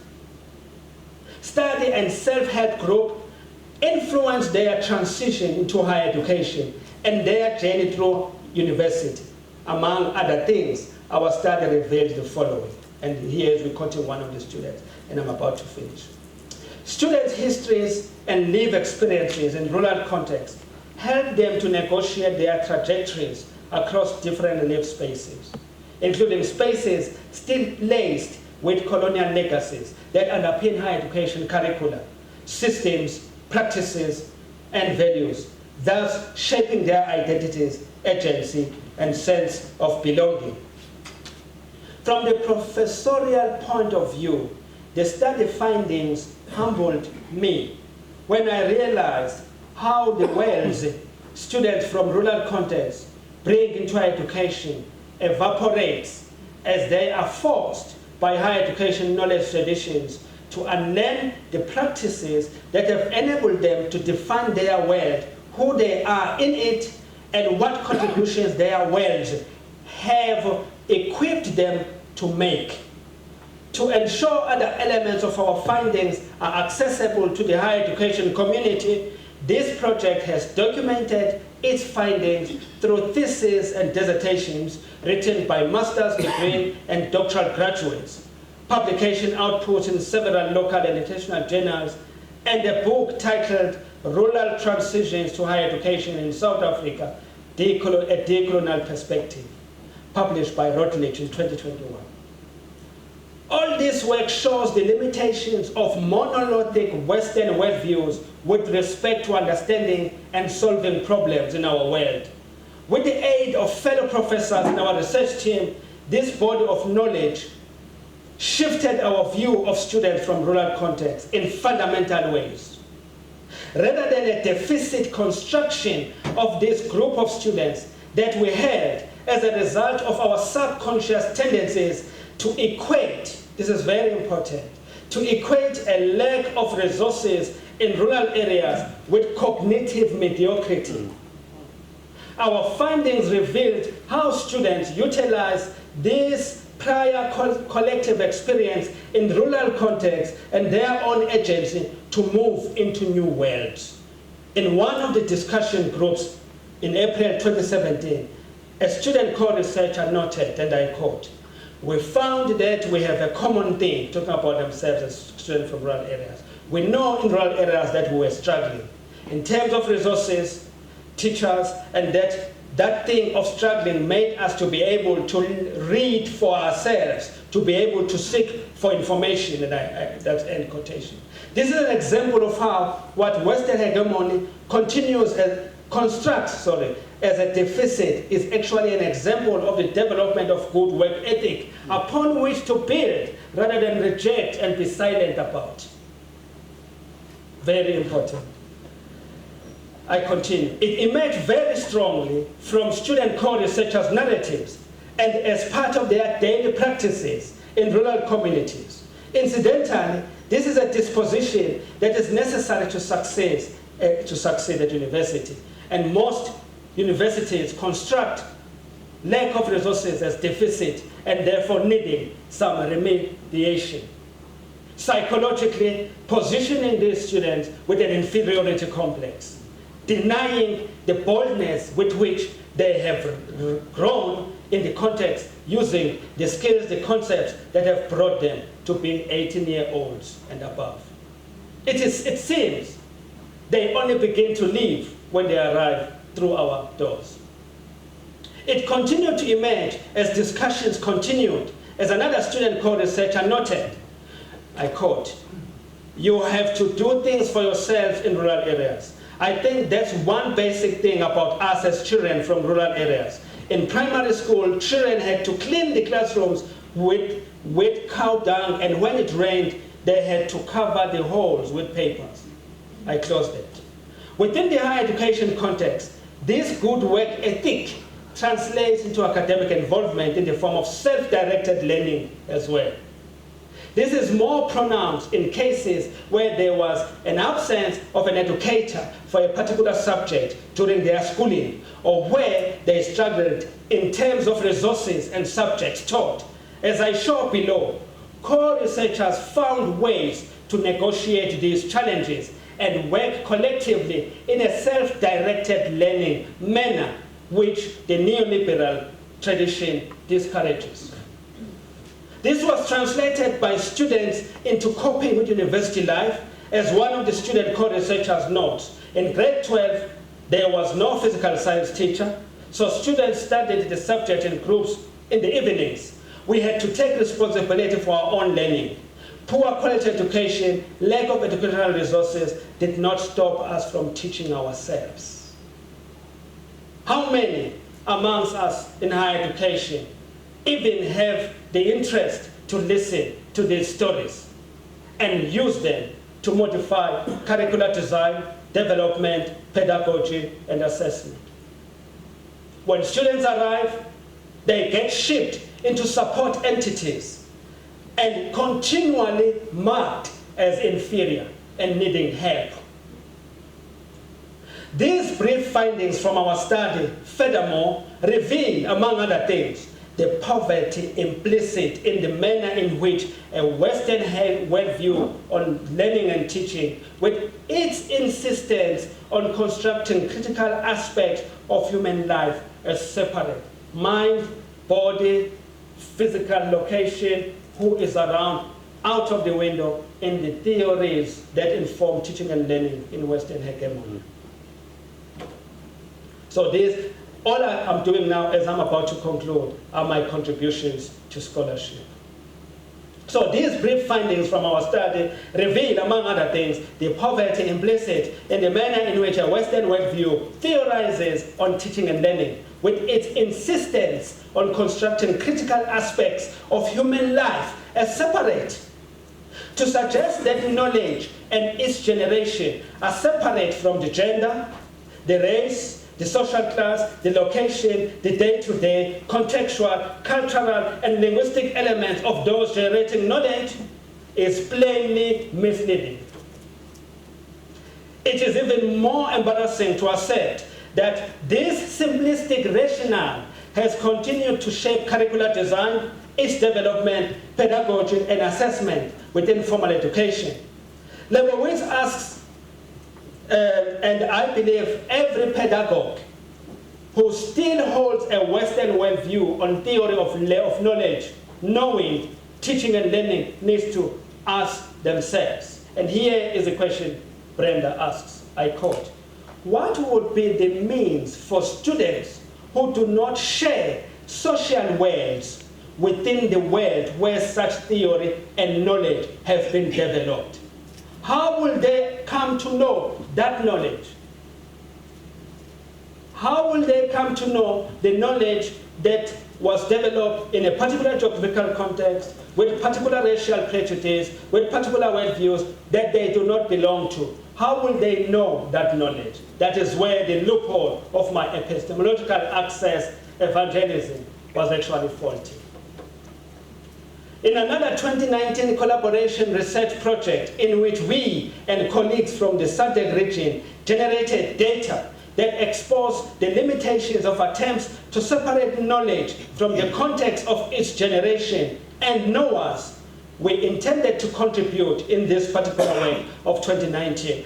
[SPEAKER 4] study and self-help group, influence their transition into higher education and their journey through university. Among other things, our study revealed the following. And here we're quoting one of the students, and I'm about to finish. Students' histories and lived experiences in rural contexts help them to negotiate their trajectories across different lived spaces, including spaces still laced with colonial legacies that underpin higher education curricula, systems, practices, and values, thus shaping their identities, agency, and sense of belonging. From the professorial point of view, the study findings humbled me when I realized how the wealth students from rural contexts bring into higher education evaporates as they are forced by higher education knowledge traditions to unlearn the practices that have enabled them to define their world, who they are in it, and what contributions their worlds have equipped them to make. To ensure other elements of our findings are accessible to the higher education community, this project has documented its findings through theses and dissertations written by master's degree and doctoral graduates, publication outputs in several local and international journals, and a book titled Rural Transitions to Higher Education in South Africa, A Decolonial Perspective, published by Routledge in 2021. All this work shows the limitations of monolithic Western worldviews with respect to understanding and solving problems in our world. With the aid of fellow professors in our research team, this body of knowledge shifted our view of students from rural contexts in fundamental ways. Rather than a deficit construction of this group of students that we had as a result of our subconscious tendencies to equate, this is very important, to equate a lack of resources in rural areas with cognitive mediocrity. Our findings revealed how students utilize this prior collective experience in rural contexts and their own agency to move into new worlds. In one of the discussion groups in April 2017, a student co-researcher noted, and I quote, "We found that we have a common thing," talking about themselves as students from rural areas. "We know in rural areas that we were struggling in terms of resources, teachers, and that thing of struggling made us to be able to read for ourselves, to be able to seek for information," and that's end quotation. This is an example of how what Western hegemony constructs as a deficit is actually an example of the development of good work ethic upon which to build rather than reject and be silent about. Very important. I continue. It emerged very strongly from student co-researchers' narratives and as part of their daily practices in rural communities. Incidentally, this is a disposition that is necessary to succeed at university. And most universities construct lack of resources as deficit and therefore needing some remediation. Psychologically, positioning these students with an inferiority complex, denying the boldness with which they have grown in the context, using the skills, the concepts that have brought them to being 18-year-olds and above. It seems they only begin to live when they arrive through our doors. It continued to emerge as discussions continued, as another student co-researcher noted, I quote, "You have to do things for yourself in rural areas. I think that's one basic thing about us as children from rural areas. In primary school, children had to clean the classrooms with cow dung, and when it rained, they had to cover the holes with papers." I closed it. Within the higher education context, this good work ethic translates into academic involvement in the form of self-directed learning as well. This is more pronounced in cases where there was an absence of an educator for a particular subject during their schooling, or where they struggled in terms of resources and subjects taught. As I show below, co-researchers found ways to negotiate these challenges and work collectively in a self-directed learning manner, which the neoliberal tradition discourages. This was translated by students into coping with university life, as one of the student co-researchers notes. In grade 12, there was no physical science teacher, so students studied the subject in groups in the evenings. We had to take responsibility for our own learning. Poor quality education, lack of educational resources did not stop us from teaching ourselves. How many amongst us in higher education even have the interest to listen to these stories and use them to modify curricular design, development, pedagogy, and assessment? When students arrive, they get shipped into support entities and continually marked as inferior and needing help. These brief findings from our study, furthermore, reveal, among other things, the poverty implicit in the manner in which a Western worldview on learning and teaching, with its insistence on constructing critical aspects of human life as separate: mind, body, physical location, who is around, out of the window, in the theories that inform teaching and learning in Western hegemony. So all I'm doing now, as I'm about to conclude, are my contributions to scholarship. So these brief findings from our study reveal, among other things, the poverty implicit in the manner in which a Western worldview theorizes on teaching and learning, with its insistence on constructing critical aspects of human life as separate. To suggest that knowledge and its generation are separate from the gender, the race, the social class, the location, the day-to-day, contextual, cultural, and linguistic elements of those generating knowledge is plainly misleading. It is even more embarrassing to accept that this simplistic rationale has continued to shape curricular design, its development, pedagogy, and assessment within formal education. Lebowitz asks, and I believe every pedagogue who still holds a Western worldview on theory of knowledge, knowing, teaching, and learning needs to ask themselves. And here is a question Brenda asks, I quote, what would be the means for students who do not share social worlds within the world where such theory and knowledge have been developed? How will they come to know that knowledge? How will they come to know the knowledge that was developed in a particular geographical context, with particular racial prejudice, with particular worldviews that they do not belong to? How will they know that knowledge? That is where the loophole of my epistemological access evangelism was actually faulty. In another 2019 collaboration research project in which we and colleagues from the SADC region generated data that exposed the limitations of attempts to separate knowledge from the context of its generation and knowers, we intended to contribute in this particular way of 2019.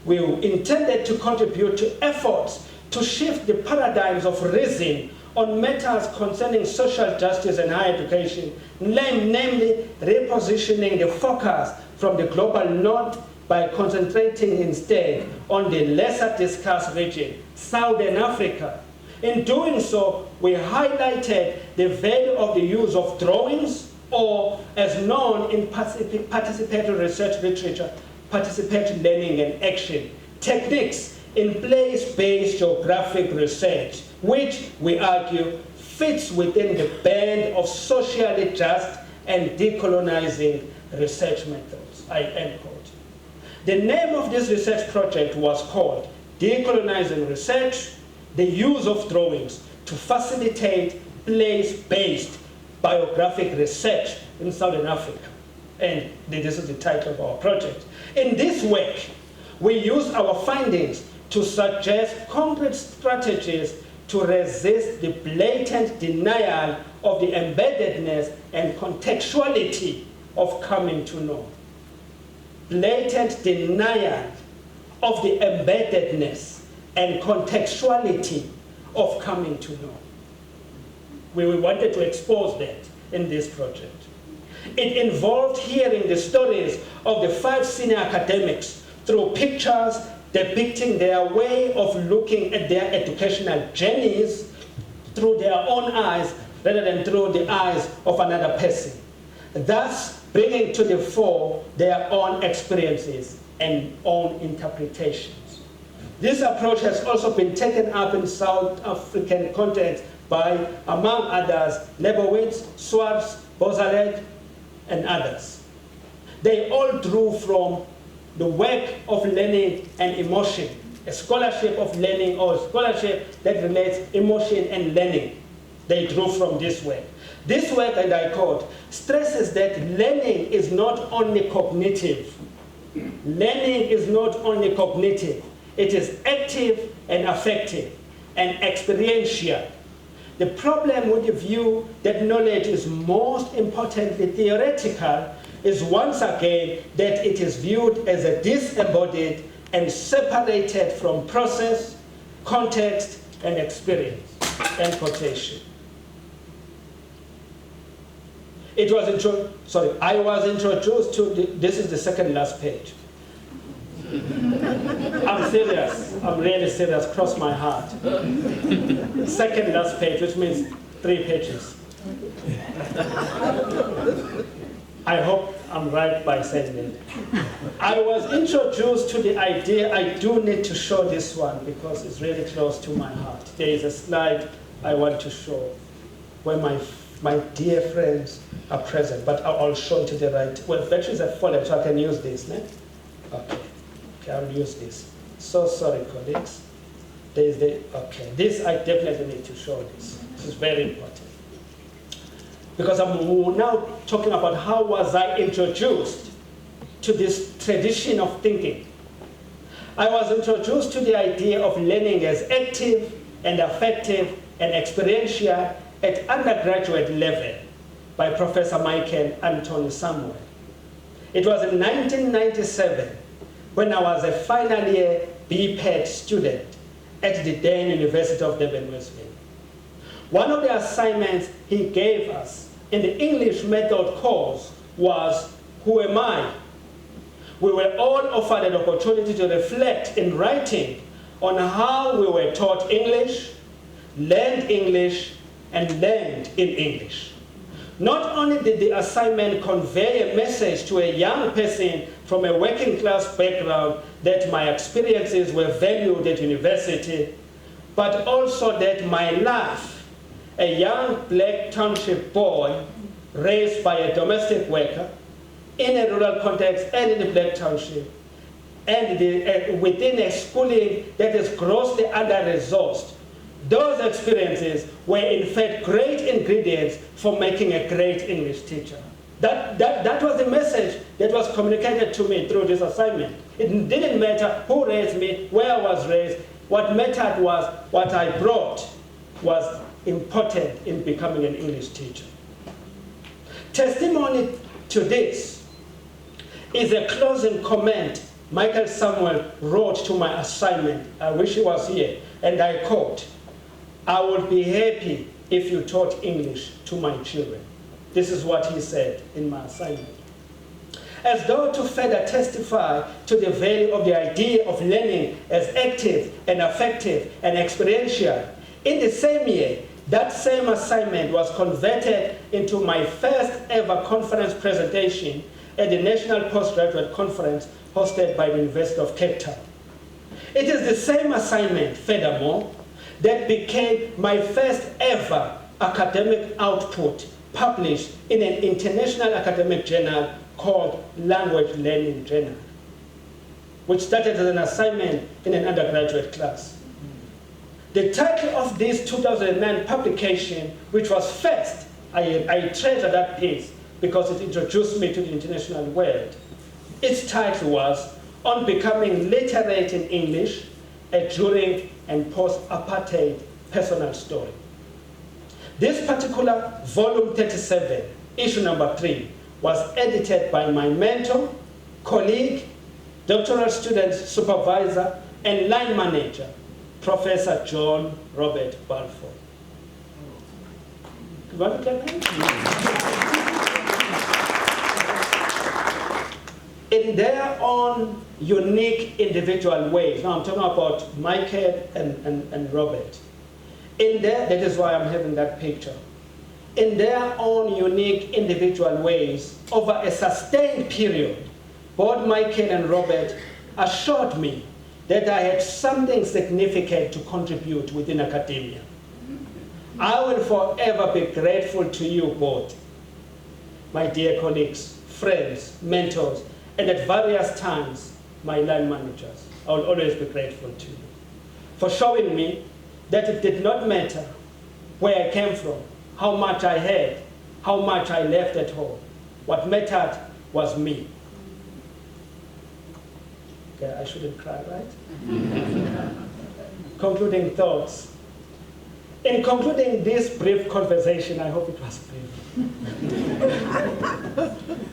[SPEAKER 4] We intended to contribute to efforts to shift the paradigms of reason on matters concerning social justice and higher education, namely repositioning the focus from the global north by concentrating instead on the lesser discussed region, Southern Africa. In doing so, we highlighted the value of the use of drawings, or as known in participatory research literature, participatory learning and action, techniques in place-based geographic research, which we argue fits within the band of socially just and decolonizing research methods, end quote. The name of this research project was called Decolonizing Research, the Use of Drawings to Facilitate Place-Based Biographic Research in Southern Africa. And this is the title of our project. In this work, we use our findings to suggest concrete strategies to resist the blatant denial of the embeddedness and contextuality of coming to know. Blatant denial of the embeddedness and contextuality of coming to know. We wanted to expose that in this project. It involved hearing the stories of the 5 senior academics through pictures depicting their way of looking at their educational journeys through their own eyes rather than through the eyes of another person, thus bringing to the fore their own experiences and own interpretations. This approach has also been taken up in South African context by, among others, Lebowitz, Swartz, Bozalek, and others. They all drew from the work of learning and emotion, a scholarship of learning or scholarship that relates emotion and learning. They drew from this work. This work, and I quote, stresses that learning is not only cognitive. Learning is not only cognitive. It is active and affective and experiential. The problem with the view that knowledge is most importantly theoretical is once again that it is viewed as a disembodied and separated from process, context, and experience. End quotation. I was introduced to, this is the second last page. I'm serious, I'm really serious, cross my heart. Second last page, which means 3 pages. I hope I'm right by saying that. I was introduced to the idea, I do need to show this one because it's really close to my heart. There is a slide I want to show where my dear friends are present, but I'll show it to the right. Well, batteries have fallen, so I can use this, ne? Okay, I'll use this. So sorry, colleagues. Okay, this I definitely need to show this. This is very important. Because I'm now talking about how was I introduced to this tradition of thinking. I was introduced to the idea of learning as active and affective and experiential at undergraduate level by Professor Michael Anthony Samuel. It was in 1997 when I was a final year BPED student at the then University of Durban, Westville. One of the assignments he gave us in the English method course was, who am I? We were all offered an opportunity to reflect in writing on how we were taught English, learned English, and learned in English. Not only did the assignment convey a message to a young person from a working class background that my experiences were valued at university, but also that my life, a young black township boy raised by a domestic worker in a rural context and in the black township, and within a schooling that is grossly under-resourced, those experiences were in fact great ingredients for making a great English teacher. That was the message that was communicated to me through this assignment. It didn't matter who raised me, where I was raised. What mattered was what I brought was important in becoming an English teacher. Testimony to this is a closing comment Michael Samuel wrote to my assignment. I wish he was here, and I quote, "I would be happy if you taught English to my children." This is what he said in my assignment. As though to further testify to the value of the idea of learning as active and affective and experiential, in the same year, that same assignment was converted into my first ever conference presentation at the National Postgraduate Conference hosted by the University of Cape Town. It is the same assignment, furthermore, that became my first ever academic output published in an international academic journal called Language Learning Journal, which started as an assignment in an undergraduate class. The title of this 2009 publication, which was first, I treasure that piece because it introduced me to the international world. Its title was On Becoming Literate in English, a During and Post-Apartheid Personal Story. This particular volume 37, issue number 3, was edited by my mentor, colleague, doctoral student supervisor, and line manager, Professor John Robert Balfour. You want to clap hands? In their own unique individual ways. Now I'm talking about Michael and Robert. That is why I'm having that picture. In their own unique individual ways, over a sustained period, both Michael and Robert assured me that I had something significant to contribute within academia. I will forever be grateful to you both, my dear colleagues, friends, mentors, and at various times, my line managers. I will always be grateful to you for showing me that it did not matter where I came from, how much I had, how much I left at home. What mattered was me. Okay, I shouldn't cry, right? Concluding thoughts. In concluding this brief conversation, I hope it was brief.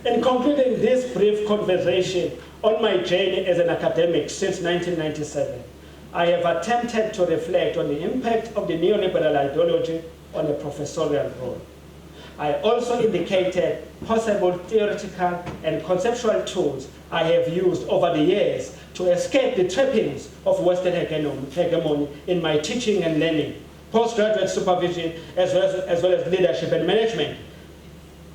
[SPEAKER 4] In concluding this brief conversation on my journey as an academic since 1997, I have attempted to reflect on the impact of the neoliberal ideology on the professorial role. I also indicated possible theoretical and conceptual tools I have used over the years to escape the trappings of Western hegemony in my teaching and learning, postgraduate supervision, as well as leadership and management.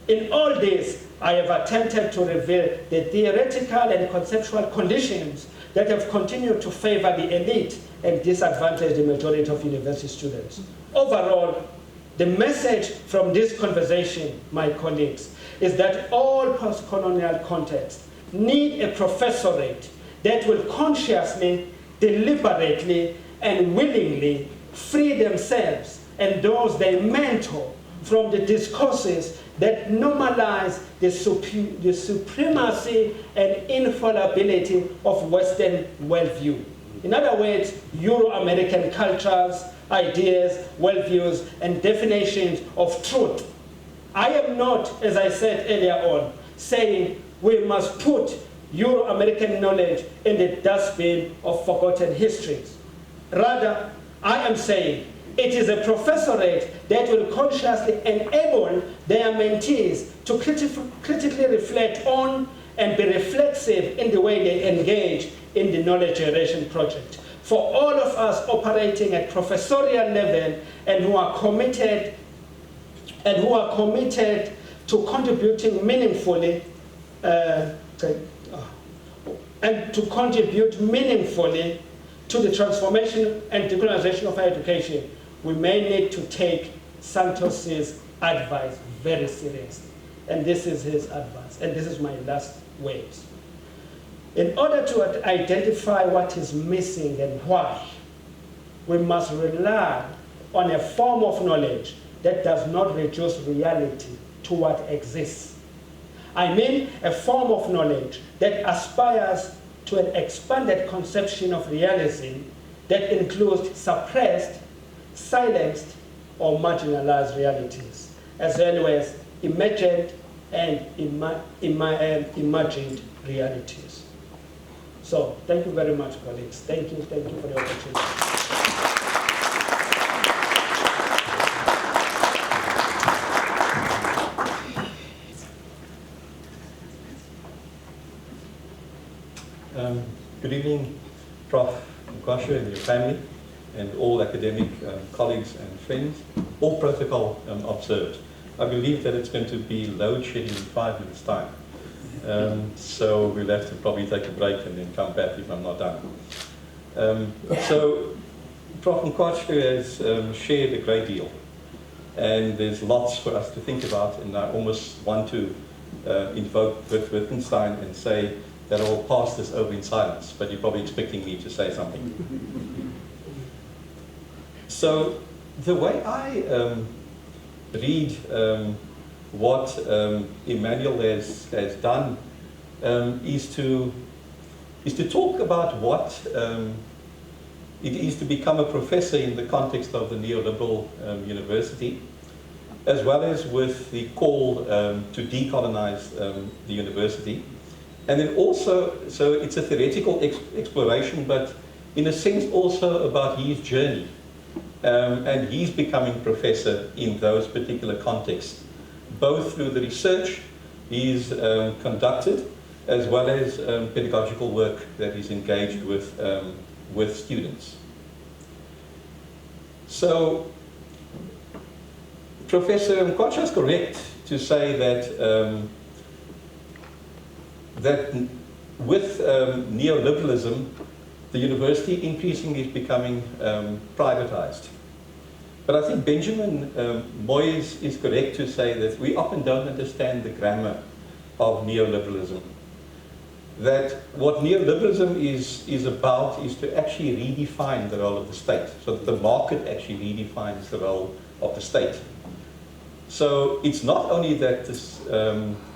[SPEAKER 4] In all this, I have attempted to reveal the theoretical and conceptual conditions that have continued to favor the elite and disadvantage the majority of university students. Overall, the message from this conversation, my colleagues, is that all post-colonial contexts need a professorate that will consciously, deliberately, and willingly free themselves and those they mentor from the discourses that normalize the supremacy and infallibility of Western worldview. In other words, Euro-American cultures, ideas, worldviews, and definitions of truth. I am not, as I said earlier on, saying we must put Euro-American knowledge in the dustbin of forgotten histories. Rather, I am saying it is a professorate that will consciously enable their mentees to critically reflect on and be reflexive in the way they engage in the knowledge generation project. For all of us operating at professorial level and who are committed to contributing meaningfully to the transformation and decolonisation of higher education, we may need to take Santos's advice very seriously. And this is his advice, and this is my last words. In order to identify what is missing and why, we must rely on a form of knowledge that does not reduce reality to what exists. I mean a form of knowledge that aspires to an expanded conception of realism that includes suppressed, silenced, or marginalized realities, as well as emergent and imagined realities. So, thank you very much, colleagues. Thank you for the opportunity.
[SPEAKER 5] Good evening, Prof. Mcqwashu and your family, and all academic colleagues and friends. All protocol observed. I believe that it's going to be load shedding in 5 minutes' time. So we'll have to probably take a break and then come back if I'm not done. So Prof. Mcqwashu has shared a great deal, and there's lots for us to think about, and I almost want to invoke Wittgenstein and say that I'll pass this over in silence, but you're probably expecting me to say something. So the way I read what Emmanuel has done is to talk about what it is to become a professor in the context of the neoliberal university, as well as with the call to decolonize the university. And then also, so it's a theoretical exploration, but in a sense also about his journey. And he's becoming professor in those particular contexts, both through the research he's conducted, as well as pedagogical work that he's engaged with students. So, Professor Mcqwashu is correct to say that that with neoliberalism, the university increasingly is becoming privatized. But I think Benjamin Moyes is correct to say that we often don't understand the grammar of neoliberalism. That what neoliberalism is about is to actually redefine the role of the state, so that the market actually redefines the role of the state. So it's not only that this,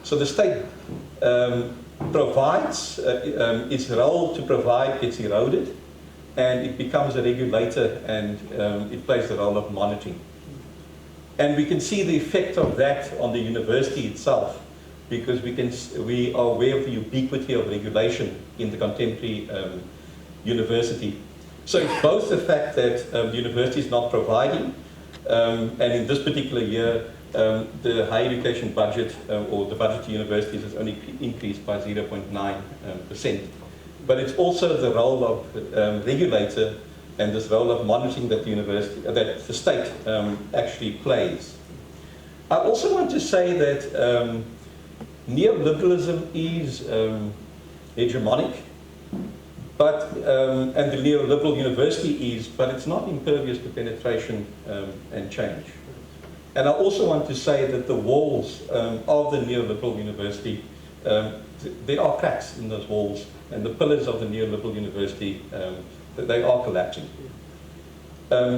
[SPEAKER 5] so the state provides, its role to provide gets eroded, and it becomes a regulator, and it plays the role of monitoring. And we can see the effect of that on the university itself, because we are aware of the ubiquity of regulation in the contemporary university. So it's both the fact that the university is not providing, and in this particular year, the higher education budget, or the budget to universities, has only increased by 0.9%. But it's also the role of regulator and this role of monitoring that the state actually plays. I also want to say that neoliberalism is hegemonic, but, and the neoliberal university is, but it's not impervious to penetration and change. And I also want to say that the walls of the neoliberal university, there are cracks in those walls, and the pillars of the neoliberal university, they are collapsing.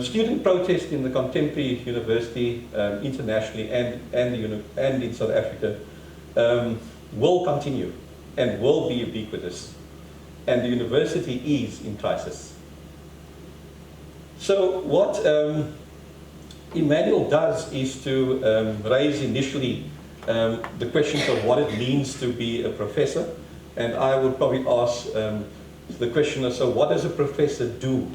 [SPEAKER 5] Student protest in the contemporary university, internationally and in South Africa, will continue and will be ubiquitous. And the university is in crisis. So what Emmanuel does is to raise initially the questions of what it means to be a professor. And I would probably ask the question of, so what does a professor do?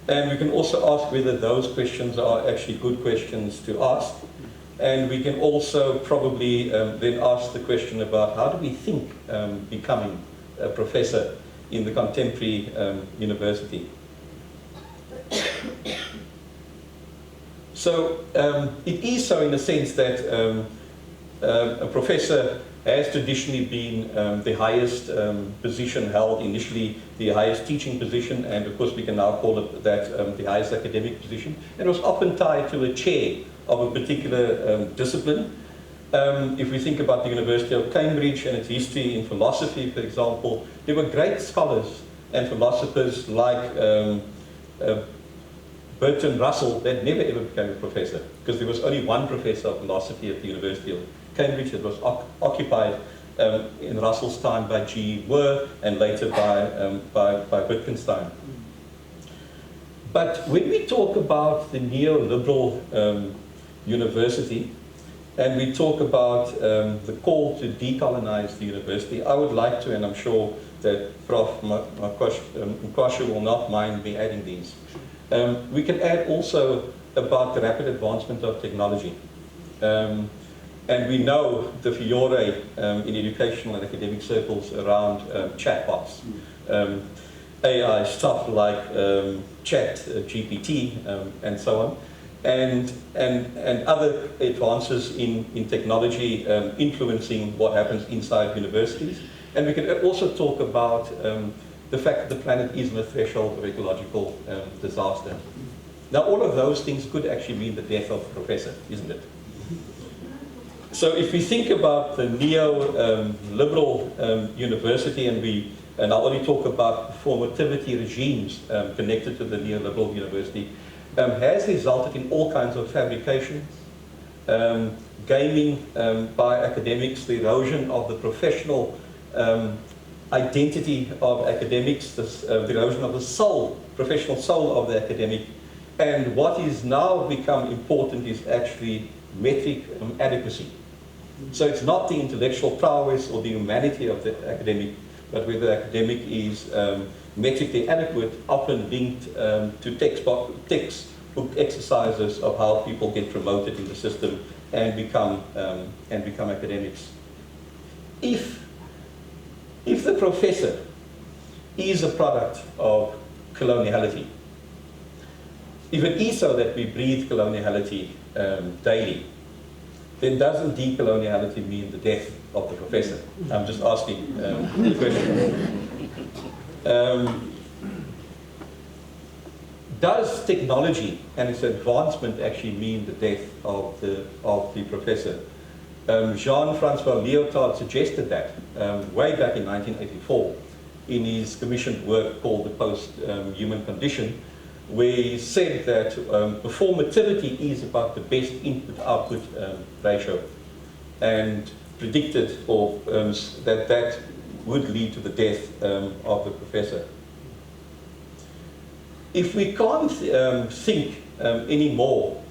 [SPEAKER 5] And we can also ask whether those questions are actually good questions to ask. And we can also probably then ask the question about how do we think becoming a professor in the contemporary university. So it is so in the sense that a professor has traditionally been the highest position held, initially the highest teaching position, and of course we can now call it that the highest academic position. And it was often tied to a chair of a particular discipline. If we think about the University of Cambridge and its history in philosophy, for example, there were great scholars and philosophers like Bertrand Russell that never ever became a professor, because there was only one professor of philosophy at the University of Cambridge that was occupied in Russell's time by G. Were and later by Wittgenstein. But when we talk about the neoliberal university, and we talk about the call to decolonize the university, I would like to, and I'm sure that Prof. Mcqwashu will not mind me adding these. We can add also about the rapid advancement of technology. And we know the furore in educational and academic circles around chatbots, AI stuff like Chat GPT and so on, and other advances in technology influencing what happens inside universities. And we can also talk about the fact that the planet is on the threshold of ecological disaster. Now, all of those things could actually mean the death of a professor, isn't it? So if we think about the neo-liberal university, and I only talk about formativity regimes connected to the neoliberal university, has resulted in all kinds of fabrications, gaming by academics, the erosion of the professional identity of academics, the erosion of the soul, professional soul of the academic. And what is now become important is actually metric adequacy. So it's not the intellectual prowess or the humanity of the academic, but whether the academic is metrically adequate, often linked to textbook exercises of how people get promoted in the system and become academics. If the professor is a product of coloniality, if it is so that we breathe coloniality daily, then doesn't decoloniality mean the death of the professor? I'm just asking the question. Does technology and its advancement actually mean the death of the professor? Jean-Francois Lyotard suggested that way back in 1984 in his commissioned work called The Post-Human Condition, where he said that performativity is about the best input-output ratio, and predicted that would lead to the death of the professor. If we can't think anymore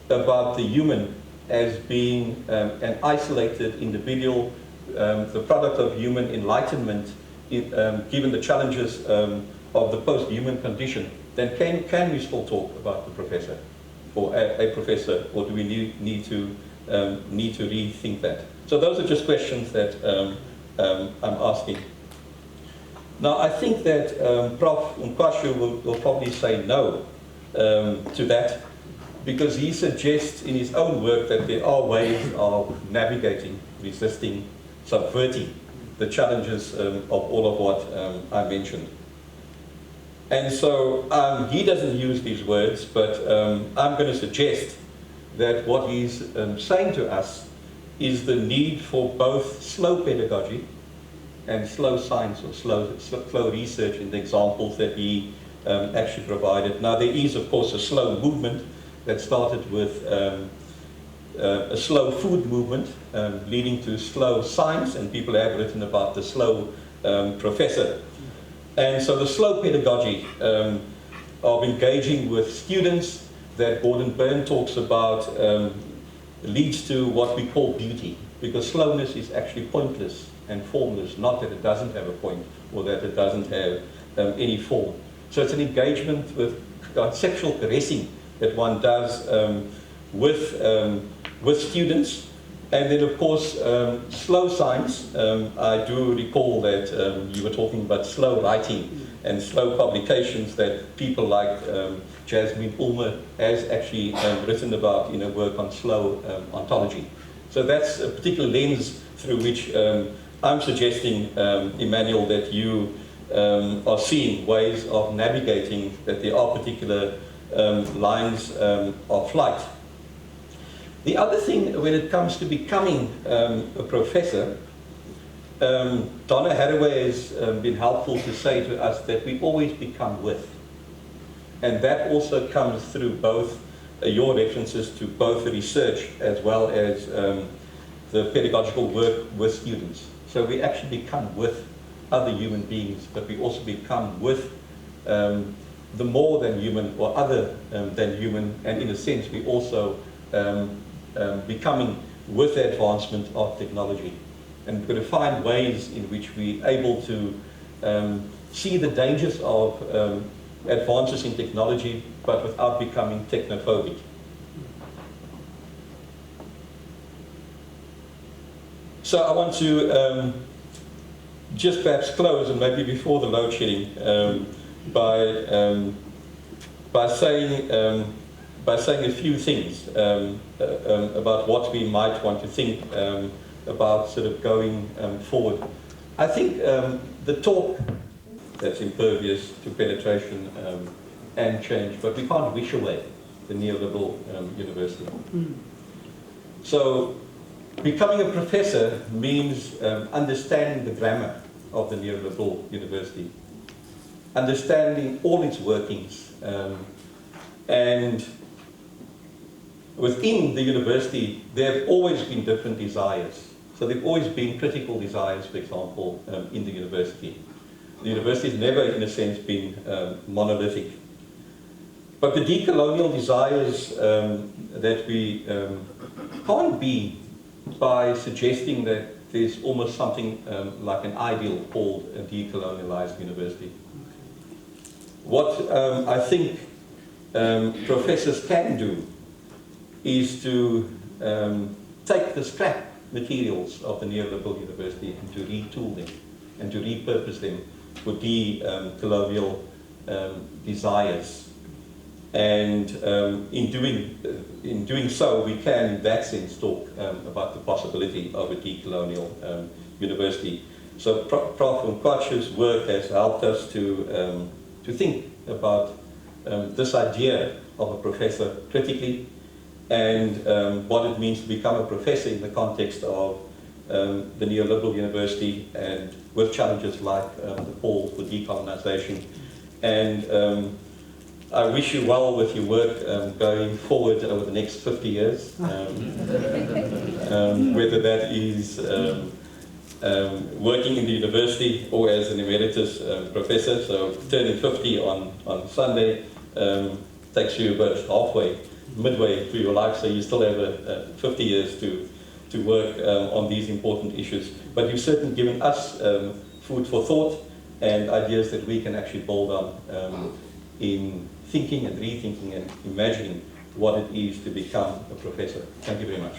[SPEAKER 5] about the human as being an isolated individual, the product of human enlightenment, given the challenges of the post-human condition, then can we still talk about the professor, or a professor, or do we need to rethink that? So those are just questions that I'm asking. Now, I think that Prof. Mcqwashu will probably say no to that, because he suggests in his own work that there are ways of navigating resisting, subverting the challenges of all of what I mentioned. And so he doesn't use these words, but I'm going to suggest that what he's saying to us is the need for both slow pedagogy and slow science, or slow research, in the examples that he actually provided. Now, there is, of course, a slow movement that started with a slow food movement leading to slow science, and people have written about the slow professor. And so the slow pedagogy of engaging with students that Gordon Byrne talks about leads to what we call beauty, because slowness is actually pointless and formless, not that it doesn't have a point or that it doesn't have any form. So it's an engagement with sexual caressing that one does with students. And then, of course, slow science. I do recall that you were talking about slow writing and slow publications that people like Jasmine Ulmer has actually written about in her work on slow ontology. So that's a particular lens through which I'm suggesting, Emmanuel, that you are seeing ways of navigating, that there are particular lines of flight. The other thing, when it comes to becoming a professor, Donna Haraway has been helpful to say to us that we always become with. And that also comes through both your references to both the research as well as the pedagogical work with students. So we actually become with other human beings, but we also become with the more than human or other than human, and in a sense we also becoming with the advancement of technology. And we're going to find ways in which we're able to see the dangers of advances in technology, but without becoming technophobic. So I want to just perhaps close, and maybe before the load shedding, by saying a few things about what we might want to think about sort of going forward. I think the talk that's impervious to penetration and change, but we can't wish away the neoliberal university. So becoming a professor means understanding the grammar of the neoliberal university, understanding all its workings, and within the university there have always been different desires. So there have always been critical desires, for example, in the university. The university has never, in a sense, been monolithic. But the decolonial desires that we can't be by suggesting that there's almost something like an ideal called a decolonialized university. What I think professors can do is to take the scrap materials of the neoliberal university and to retool them and to repurpose them for decolonial desires. And in doing so, we can, in that sense, talk about the possibility of a decolonial university. So Prof. Mcqwashu's work has helped us to think about this idea of a professor critically, and what it means to become a professor in the context of the neoliberal university, and with challenges like the call for decolonization. And I wish you well with your work going forward over the next 50 years, whether that is working in the university or as an emeritus professor. So turning 50 on Sunday takes you about halfway, midway through your life, so you still have 50 years to work on these important issues. But you've certainly given us food for thought and ideas that we can actually build on in thinking and rethinking and imagining what it is to become a professor. Thank you very much.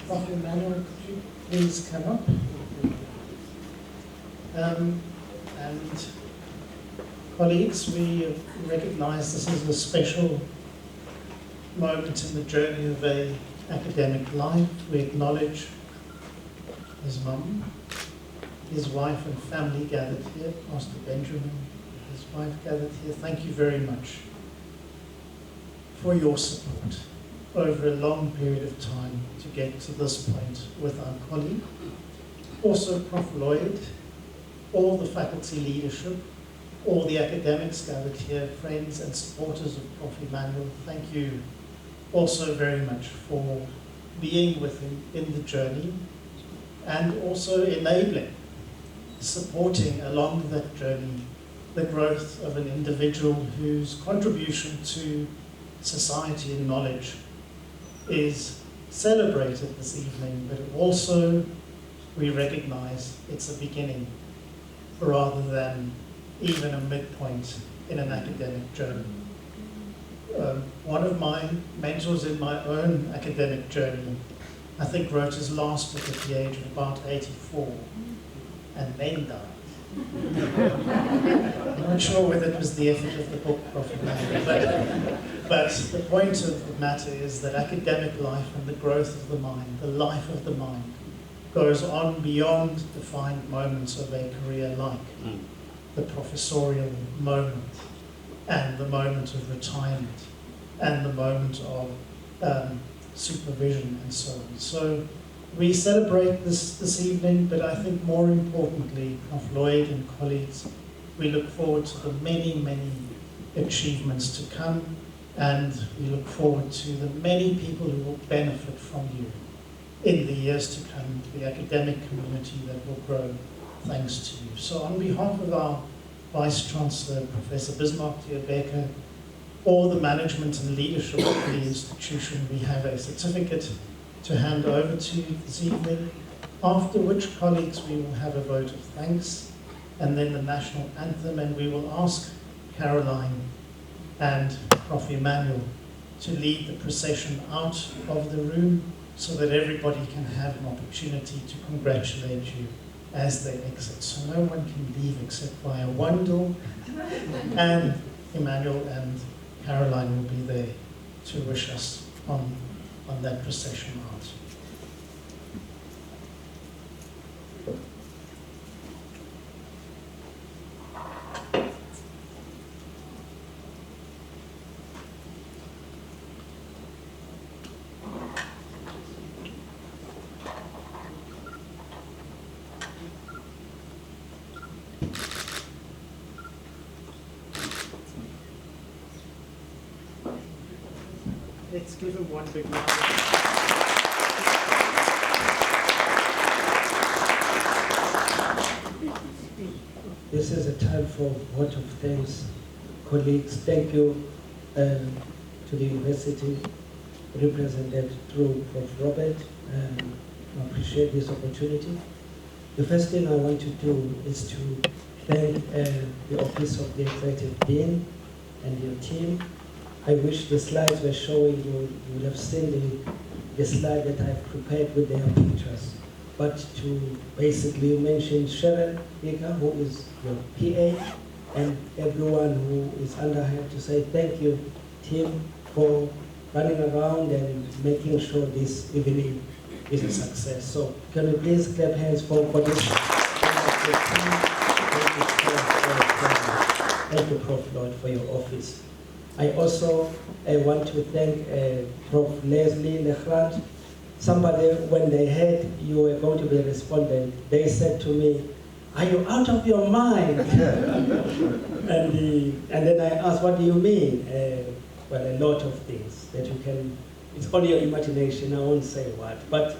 [SPEAKER 4] Prof. Emmanuel, could you please come up? Colleagues, we recognize this is a special moment in the journey of an academic life. We acknowledge his mum, his wife and family gathered here, Pastor Benjamin, his wife gathered here. Thank you very much for your support over a long period of time to get to this point with our colleague. Also Prof. Lloyd, all the faculty leadership, all the academics gathered here, friends and supporters of Prof. Emmanuel, thank you also very much for being with him in the journey and also enabling, supporting along that journey the growth of an individual whose contribution to society and knowledge is celebrated this evening, but also we recognize it's a beginning rather than even a midpoint in an academic journey. One of my mentors in my own academic journey, I think, wrote his last book at the age of about 84 and then died. I'm not sure whether it was the effort of the book, Prof. Emmanuel, but the point of the matter is that academic life and the growth of the mind, the life of the mind, goes on beyond defined moments of a career like the professorial moment and the moment of retirement and the moment of supervision and so on. So we celebrate this evening, but I think more importantly, Prof. Lloyd and colleagues, we look forward to the many, many achievements to come, and we look forward to the many people who will benefit from you in the years to come, the academic community that will grow thanks to you. So on behalf of our Vice-Chancellor, Professor Bismarck Becker, all the management and leadership of the institution, we have a certificate to hand over to you this evening, after which, colleagues, we will have a vote of thanks and then the national anthem, and we will ask Caroline and Prof. Emmanuel to lead the procession out of the room so that everybody can have an opportunity to congratulate you as they exit. So no one can leave except via one door, and Emmanuel and Caroline will be there to wish us on that procession out. Let's give him one big round.
[SPEAKER 6] This is a time for vote of thanks. Colleagues, thank you to the university, represented through Prof. Robert. I appreciate this opportunity. The first thing I want to do is to thank the Office of the Executive Dean and your team. I wish the slides were showing you, you would have seen the slide that I've prepared with their pictures. But to basically mention Sharon Baker, who is your PA, and everyone who is under her, to say thank you, team, for running around and making sure this evening is a success. So can we please clap hands for this? Thank you, Prof. Lloyd, for your office. I also want to thank Prof. Leslie Legrand. Somebody, when they heard you were going to be a respondent, they said to me, "Are you out of your mind?" and then I asked, "What do you mean?" Well, a lot of things that you can, it's only your imagination, I won't say what. But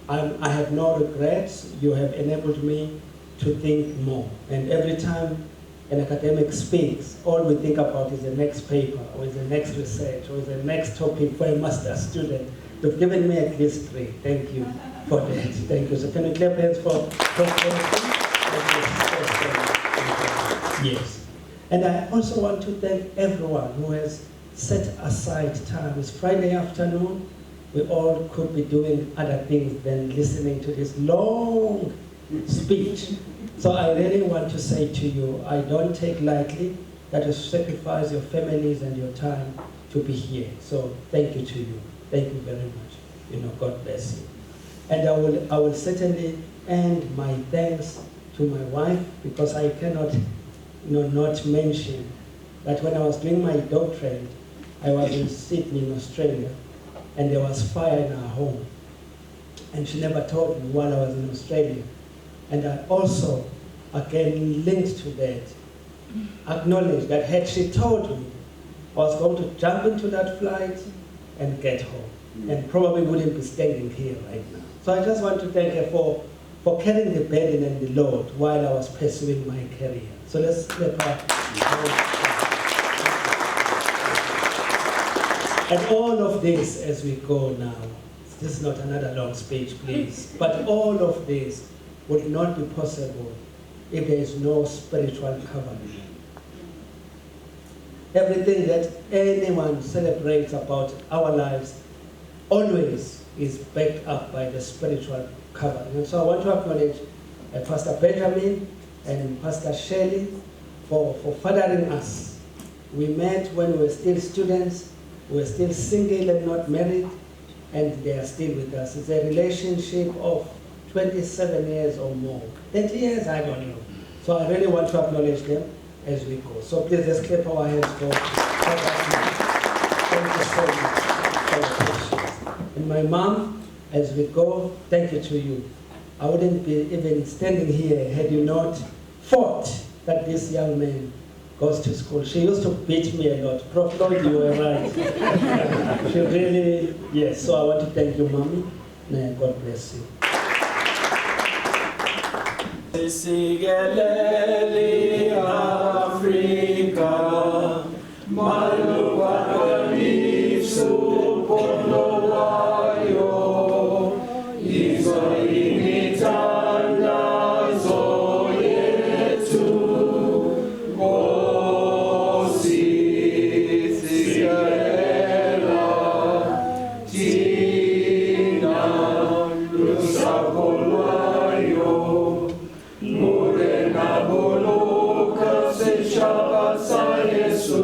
[SPEAKER 6] I have no regrets. You have enabled me to think more. And every time an academic speaks, all we think about is the next paper, or is the next research, or is the next topic for a master's student. You've given me at least 3. Thank you for that. Thank you. So can we clap hands for yes. And I also want to thank everyone who has set aside time. It's Friday afternoon. We all could be doing other things than listening to this long speech. So I really want to say to you, I don't take lightly that you sacrifice your families and your time to be here. So thank you to you. Thank you very much. God bless you. And I will certainly end my thanks to my wife, because I cannot not mention that when I was doing my doctorate, I was in Sydney, in Australia, and there was fire in our home. And she never told me while I was in Australia. And I also, again, linked to that, acknowledged that had she told me, I was going to jump into that flight and get home, and probably wouldn't be standing here right now. So I just want to thank her for carrying the burden and the load while I was pursuing my career. So let's clap up. And all of this as we go now, this is not another long speech, please, but all of this would not be possible if there is no spiritual covering. Everything that anyone celebrates about our lives always is backed up by the spiritual covering. And so I want to acknowledge Pastor Benjamin and Pastor Shelley for fathering us. We met when we were still students, we were still single and not married, and they are still with us. It's a relationship of 27 years or more. 30 years, I don't know. So I really want to acknowledge them as we go. So please let's clap our hands for thank you so much for your patience. And my mom, as we go, thank you to you. I wouldn't be even standing here had you not fought that this young man goes to school. She used to beat me a lot. Prof, you were right. She really, yes. So I want to thank you, Mommy. God bless you.
[SPEAKER 7] Sigeleli Africa, maluwani supolowayo, izo imitandazo yetu, osi sigela, tina lusapolwayo. Yesu,